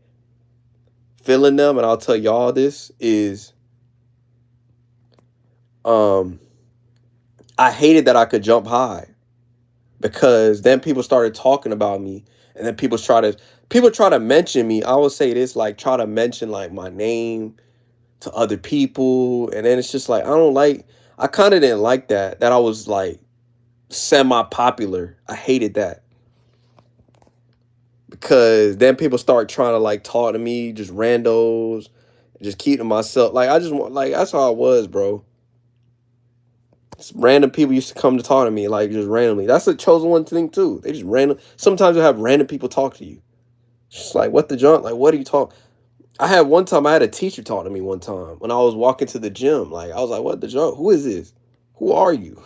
feeling them, and I'll tell y'all this is um I hated that I could jump high because then people started talking about me, and then people try to mention me. I would say this like try to mention like my name to other people, and then it's just like I don't like. I kind of didn't like that I was like semi popular. I hated that because then people start trying to like talk to me, just randos, just keep to myself. Like I just want like that's how I was, bro. Just random people used to come to talk to me, like just randomly. That's a chosen one thing too. They just random. Sometimes you have random people talk to you. Just like what the junk? Like what are you talking? I had one time. I had a teacher talk to me one time when I was walking to the gym. Like I was like, "What the junk? Who is this? Who are you?"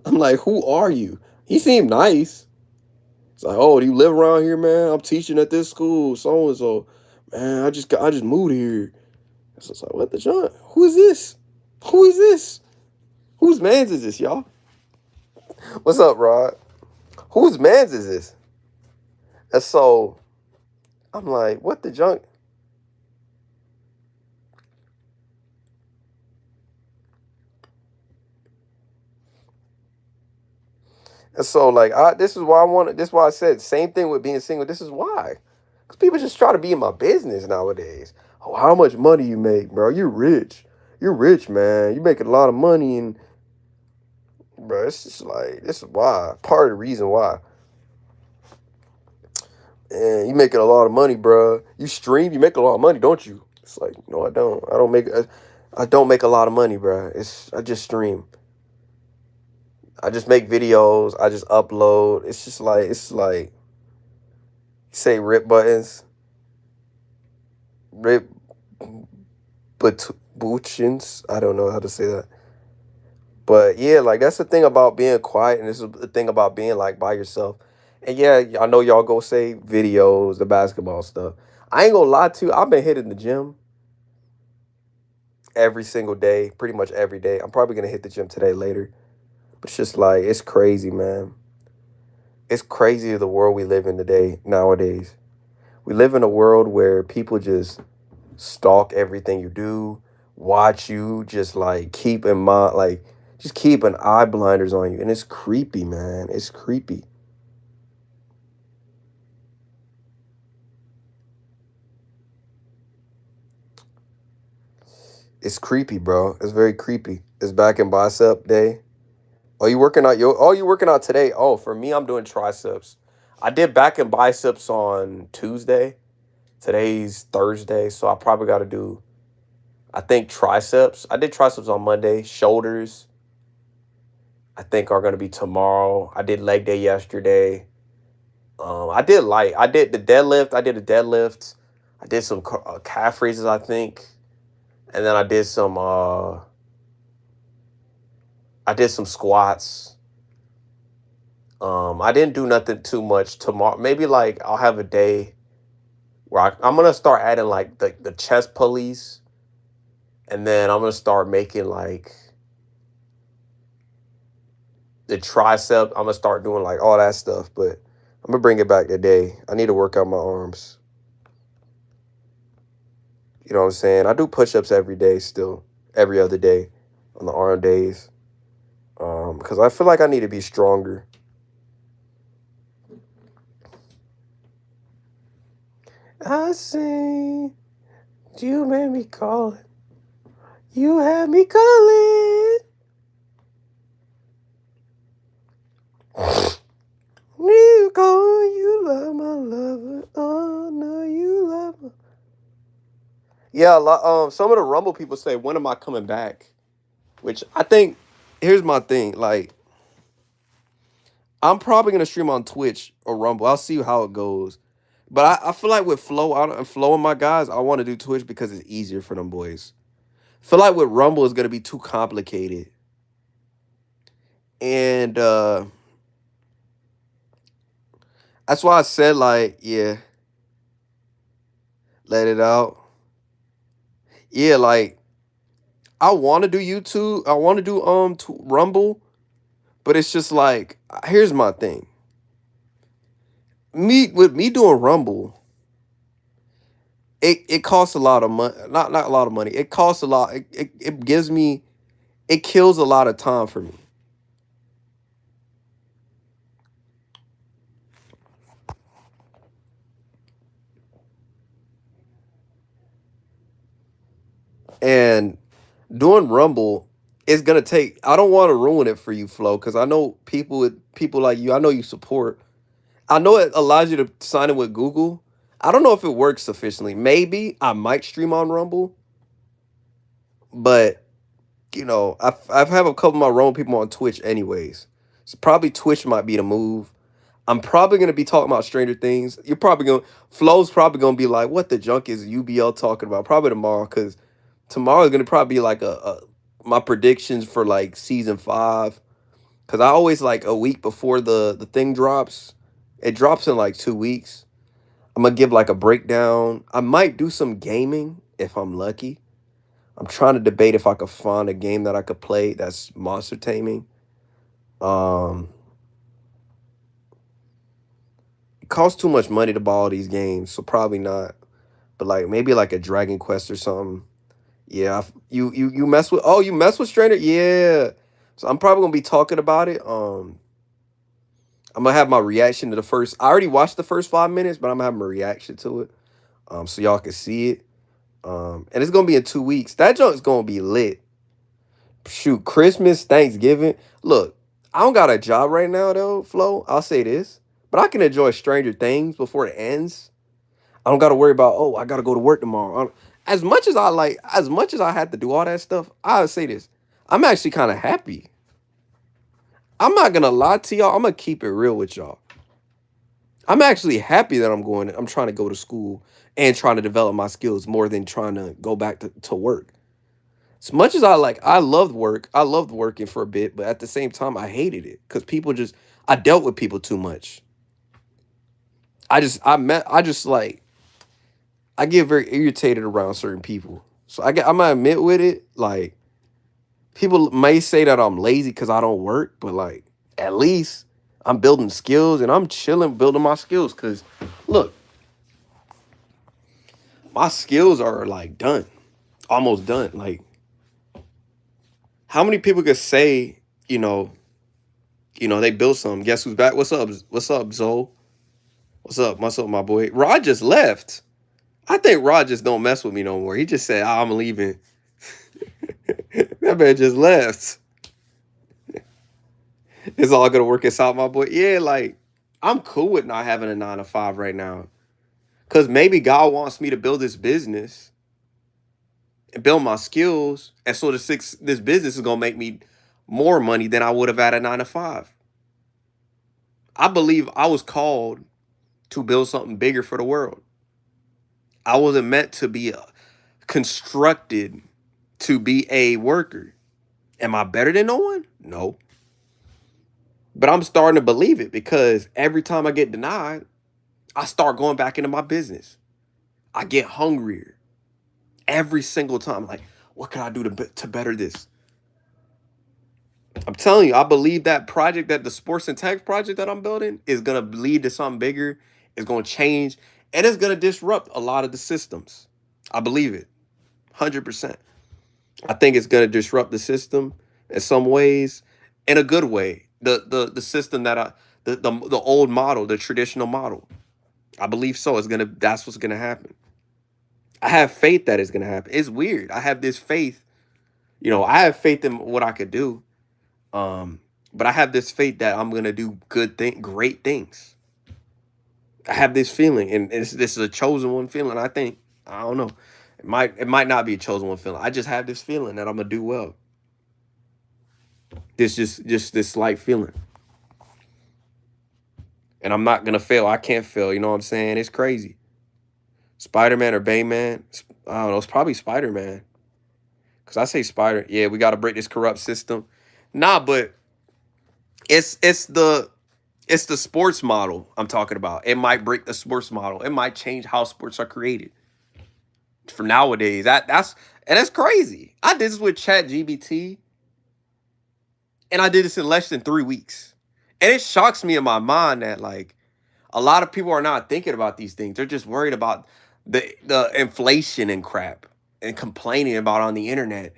I'm like, "Who are you?" He seemed nice. It's like, "Oh, do you live around here, man? I'm teaching at this school, so and so. Man, I just moved here." So it's like, "What the junk? Who is this? Who is this? Whose man's is this, y'all?" What's up, Rod? Whose man's is this? And so I'm like, "What the junk?" And so like this is why I wanted. This is why I said same thing with being single. This is why, because people just try to be in my business nowadays. Oh, how much money you make, bro? You're rich. You're rich, man. You making a lot of money, and bro, it's just like this is why part of the reason why. And you making a lot of money, bro. You stream, you make a lot of money, don't you? It's like no, I don't. I don't make a lot of money, bro. I just stream. I just make videos. I just upload. It's like say rip buttons, rip but Buchins. I don't know how to say that. But yeah, like that's the thing about being quiet, and this is the thing about being like by yourself. And yeah, I know y'all go say videos, the basketball stuff. I ain't gonna lie to you. I've been hitting the gym every single day, pretty much every day. I'm probably gonna hit the gym today later. But it's just like it's crazy, man. It's crazy the world we live in today nowadays. We live in a world where people just stalk everything you do, watch you, just like keep in mind, like just keep an eye blinders on you, and it's creepy, man. It's creepy. It's creepy, bro. It's very creepy. It's back in bicep day. Oh, you working out? You working out today? Oh, for me, I'm doing triceps. I did back and biceps on Tuesday. Today's Thursday, so I probably got to do. I think triceps. I did triceps on Monday. Shoulders, I think are gonna be tomorrow. I did leg day yesterday. I did light. I did the deadlift. I did a deadlift. I did some calf raises, I think, and then I did some squats. I didn't do nothing too much tomorrow. Maybe like I'll have a day where I'm gonna start adding like the chest pulleys, and then I'm gonna start making like the tricep. I'm gonna start doing like all that stuff, but I'm gonna bring it back today. I need to work out my arms. You know what I'm saying? I do push-ups every day still, every other day on the arm days. Because I feel like I need to be stronger. I see You made me call it. You had me calling. You call, you love my lover. Oh no, you love my. Yeah, some of the Rumble people say, "When am I coming back?" Which I think, here's my thing. Like, I'm probably gonna stream on Twitch or Rumble. I'll see how it goes. But I feel like with Flow and my guys, I want to do Twitch because it's easier for them boys. Feel like with Rumble is gonna be too complicated. And that's why I said, like, yeah, let it out. Yeah, like, I want to do YouTube. I want to do Rumble, but it's just like, here's my thing. Me doing Rumble, it costs a lot of money. Not a lot of money. It costs a lot. It gives me, it kills a lot of time for me. And doing Rumble is gonna take. I don't want to ruin it for you, Flo, because I know people like you. I know you support. I know it allows you to sign in with Google. I don't know if it works sufficiently. Maybe I might stream on Rumble, but I've have a couple of my Rumble people on Twitch anyways. So probably Twitch might be the move. I'm probably gonna be talking about Stranger Things. You're probably gonna Flo's probably gonna be like, "What the junk is UBL talking about?" Probably tomorrow, because tomorrow is gonna probably be like a my predictions for like season 5. Because I always like a week before the thing drops. It drops in like 2 weeks. I'm gonna give like a breakdown. I might do some gaming if I'm lucky. I'm trying to debate if I could find a game that I could play that's monster taming. Um, it costs too much money to buy all these games, so probably not. But like maybe like a Dragon Quest or something. Yeah, you mess with, oh, you mess with Stranger? Yeah. So I'm probably gonna be talking about it. I'm gonna have my reaction to the first. I already watched the first 5 minutes, but I'm gonna have my reaction to it. So y'all can see it. And it's gonna be in 2 weeks. That joint's gonna be lit. Shoot, Christmas, Thanksgiving. Look, I don't got a job right now though, Flo. I'll say this, but I can enjoy Stranger Things before it ends. I don't got to worry about, oh, I got to go to work tomorrow. As much as I had to do all that stuff, I'll say this. I'm actually kind of happy. I'm not gonna lie to y'all. I'm gonna keep it real with y'all. I'm actually happy that I'm trying to go to school and trying to develop my skills more than trying to go back to work. As much as I loved work. I loved working for a bit, but at the same time, I hated it because I dealt with people too much. I just like, I get very irritated around certain people. So I'm gonna admit with it, like, people may say that I'm lazy because I don't work, but like, at least I'm building skills and I'm chilling building my skills. Cause look, my skills are like done, almost done. Like, how many people could say, they built something? Guess who's back? What's up? What's up, Zoe? What's up? What's up, my boy? Rod just left. I think Rod just don't mess with me no more. He just said, "Ah, I'm leaving." That man just left. It's all gonna work us out, my boy. Yeah, like, I'm cool with not having a 9 to 5 right now. Cause maybe God wants me to build this business and build my skills. And so this business is gonna make me more money than I would have had a 9 to 5. I believe I was called to build something bigger for the world. I wasn't meant to be constructed to be a worker. Am I better than no one? No. But I'm starting to believe it because every time I get denied, I start going back into my business. I get hungrier every single time. Like, what can I do to better this? I'm telling you, I believe that project, that the sports and tech project that I'm building, is gonna lead to something bigger. It's gonna change, and it's gonna disrupt a lot of the systems. I believe it, 100%. I think it's gonna disrupt the system in some ways, in a good way. The system that the old model, the traditional model. I believe so. That's what's gonna happen. I have faith that it's gonna happen. It's weird. I have this faith. I have faith in what I could do. Um, but I have this faith that I'm gonna do great things. I have this feeling, and this is a chosen one feeling. I think I don't know. It might not be a chosen one feeling. I just have this feeling that I'm gonna do well. This just this slight feeling, and I'm not gonna fail. I can't fail. You know what I'm saying? It's crazy. Spider-Man or Bayman? I don't know. It's probably Spider-Man. Cause I say Spider. Yeah, we gotta break this corrupt system. Nah, but it's the sports model I'm talking about. It might break the sports model. It might change how sports are created for nowadays. That's crazy. I did this with Chat GBT, and I did this in less than 3 weeks. And it shocks me in my mind that like a lot of people are not thinking about these things. They're just worried about the inflation and crap and complaining about on the internet.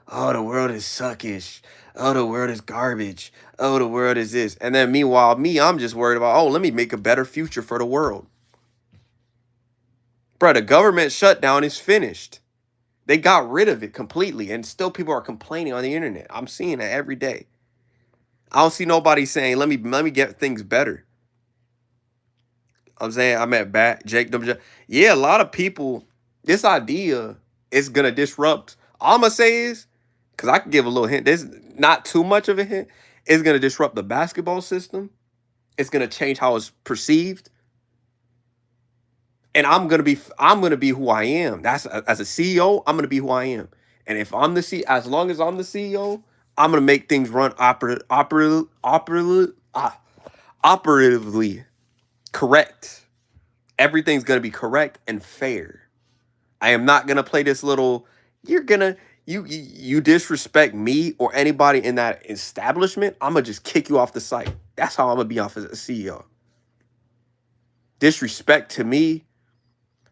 Oh, the world is suckish. Oh, the world is garbage. Oh, the world is this. And then meanwhile, I'm just worried about, oh, let me make a better future for the world. Bro, the government shutdown is finished. They got rid of it completely, and still people are complaining on the internet. I'm seeing it every day. I don't see nobody saying, let me get things better. I'm saying I'm at bat, Jake. Yeah, a lot of people, this idea is going to disrupt. All I'm going to say is, because I can give a little hint, there's not too much of a hint, it's going to disrupt the basketball system. It's going to change how it's perceived. And I'm going to be who I am. That's as a CEO, I'm going to be who I am. And if I'm the CEO, as long as I'm the CEO, I'm going to make things run operatively correct. Everything's going to be correct and fair. I am not going to play this little, you disrespect me or anybody in that establishment, I'm going to just kick you off the site. That's how I'm going to be off as a CEO. Disrespect to me,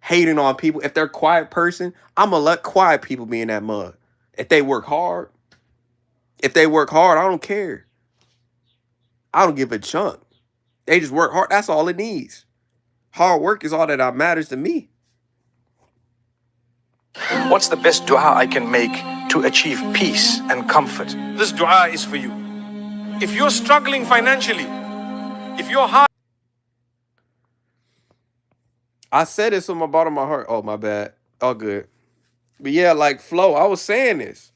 hating on people. If they're a quiet person, I'm going to let quiet people be in that mud. If they work hard, I don't care. I don't give a chunk. They just work hard. That's all it needs. Hard work is all that matters to me. What's the best dua I can make to achieve peace and comfort? This dua is for you. If you're struggling financially, if you're hard. I said this from my bottom of my heart. Oh, my bad. All good. But yeah, like Flo, I was saying this.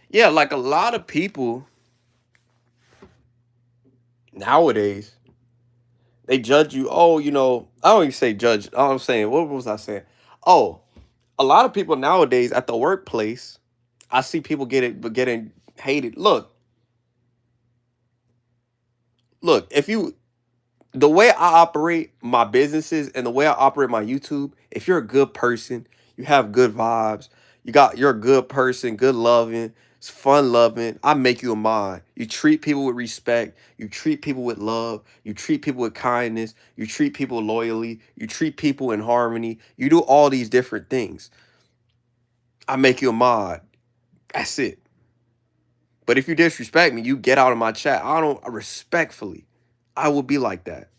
Yeah, like a lot of people nowadays, they judge you. Oh, I don't even say judge. I'm saying, what was I saying? Oh, a lot of people nowadays at the workplace, I see people getting hated. Look, the way I operate my businesses and the way I operate my YouTube, if you're a good person, you have good vibes, you're a good person, good loving, it's fun loving, I make you a mod. You treat people with respect, you treat people with love, you treat people with kindness, you treat people loyally, you treat people in harmony, you do all these different things. I make you a mod. That's it. But if you disrespect me, you get out of my chat. Respectfully, I will be like that.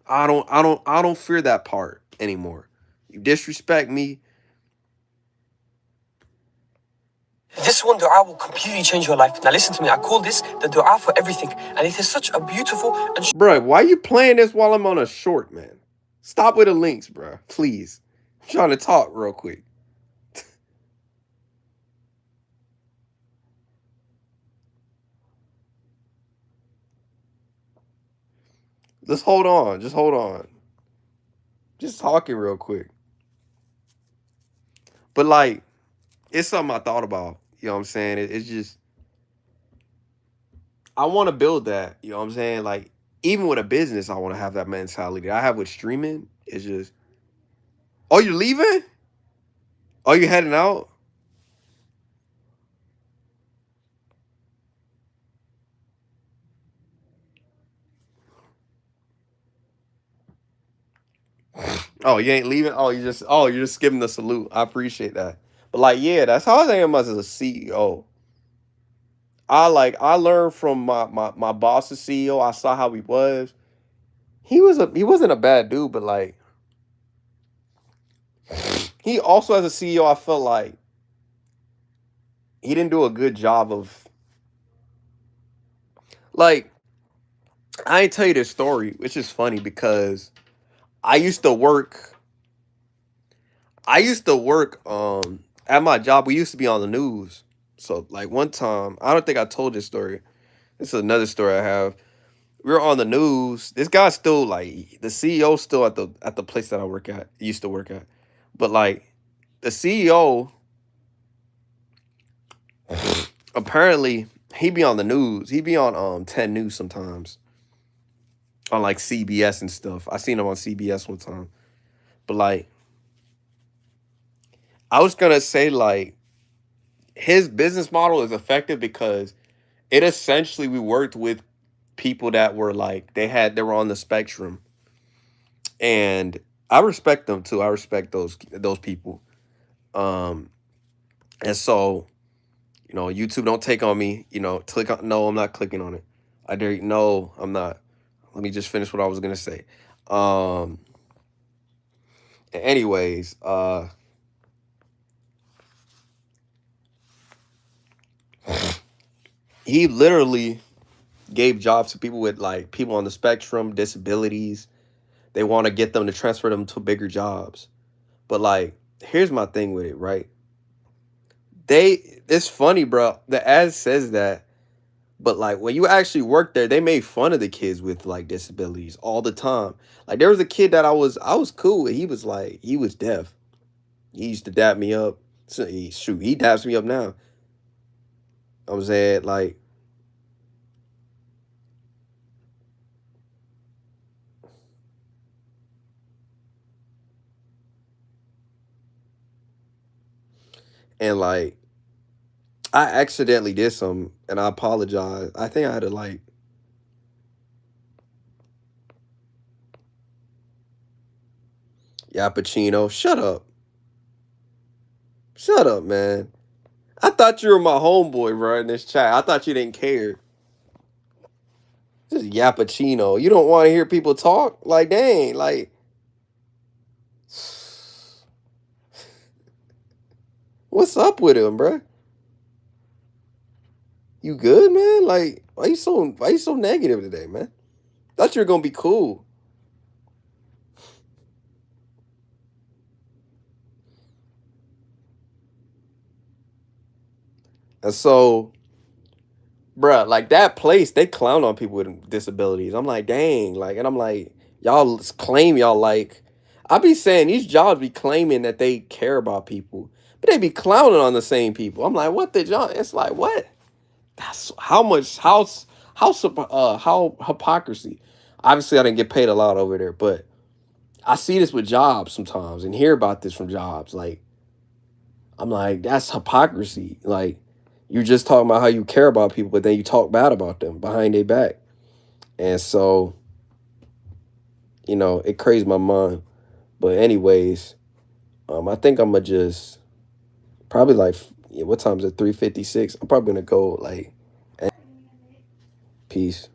I don't fear that part anymore. You disrespect me. This one dua will completely change your life. Now listen to me. I call this the dua for everything. And it is such a beautiful and... Bro, why you playing this while I'm on a short, man? Stop with the links, bro. Please. I'm trying to talk real quick. Just hold on. Just hold on. Just talking real quick. But like, it's something I thought about. You know what I'm saying? It's just, I want to build that. You know what I'm saying? Like, even with a business, I want to have that mentality I have with streaming. It's just, oh, you're leaving? Oh, you heading out? Oh, you ain't leaving? Oh, you're just giving the salute. I appreciate that. But like, yeah, that's how I am as a CEO. I learned from my boss's CEO. I saw how he was. He wasn't a bad dude, but like he also as a CEO, I felt like he didn't do a good job of like I ain't tell you this story, which is funny because I used to work at my job. We used to be on the news. So like one time, I don't think I told this story. This is another story I have. We were on the news. This guy's still like the CEO still at the place that I work at, used to work at. But like the CEO apparently he be on the news. He be on 10 News sometimes. On like CBS and stuff. I seen him on CBS one time. But like I was gonna say like his business model is effective because it essentially we worked with people that were like they were on the spectrum. And I respect them too. I respect those people. Um and so, YouTube don't take on me, click on no, I'm not clicking on it. I dare you no, I'm not. Let me just finish what I was gonna say. Um anyways, he literally gave jobs to people with like people on the spectrum, disabilities. They want to get them to transfer them to bigger jobs. But like, here's my thing with it, right? It's funny, bro. The ad says that, but like when you actually work there, they made fun of the kids with like disabilities all the time. Like there was a kid that I was cool with. He was like he was deaf. He used to dap me up. So he daps me up now. I was at like and like I accidentally did something and I apologize. I think I had to like Yappuccino. Shut up. Shut up, man. I thought you were my homeboy, bro, in this chat. I thought you didn't care. This is Yappuccino. You don't want to hear people talk? Like, dang, like what's up with him, bro? You good, man? Like, why you so negative today, man? Thought you were gonna be cool. And so, bruh, like that place, they clown on people with disabilities. I'm like, dang, like, and I'm like, y'all claim y'all like. I be saying these jobs be claiming that they care about people, but they be clowning on the same people. I'm like, what the job? It's like, what? That's how much how hypocrisy. Obviously, I didn't get paid a lot over there, but I see this with jobs sometimes and hear about this from jobs. Like, I'm like, that's hypocrisy. Like, you're just talking about how you care about people, but then you talk bad about them behind their back. And so, it crazed my mind. But anyways, I think I'm gonna just probably like what time is it? 3:56. I'm probably gonna go like peace.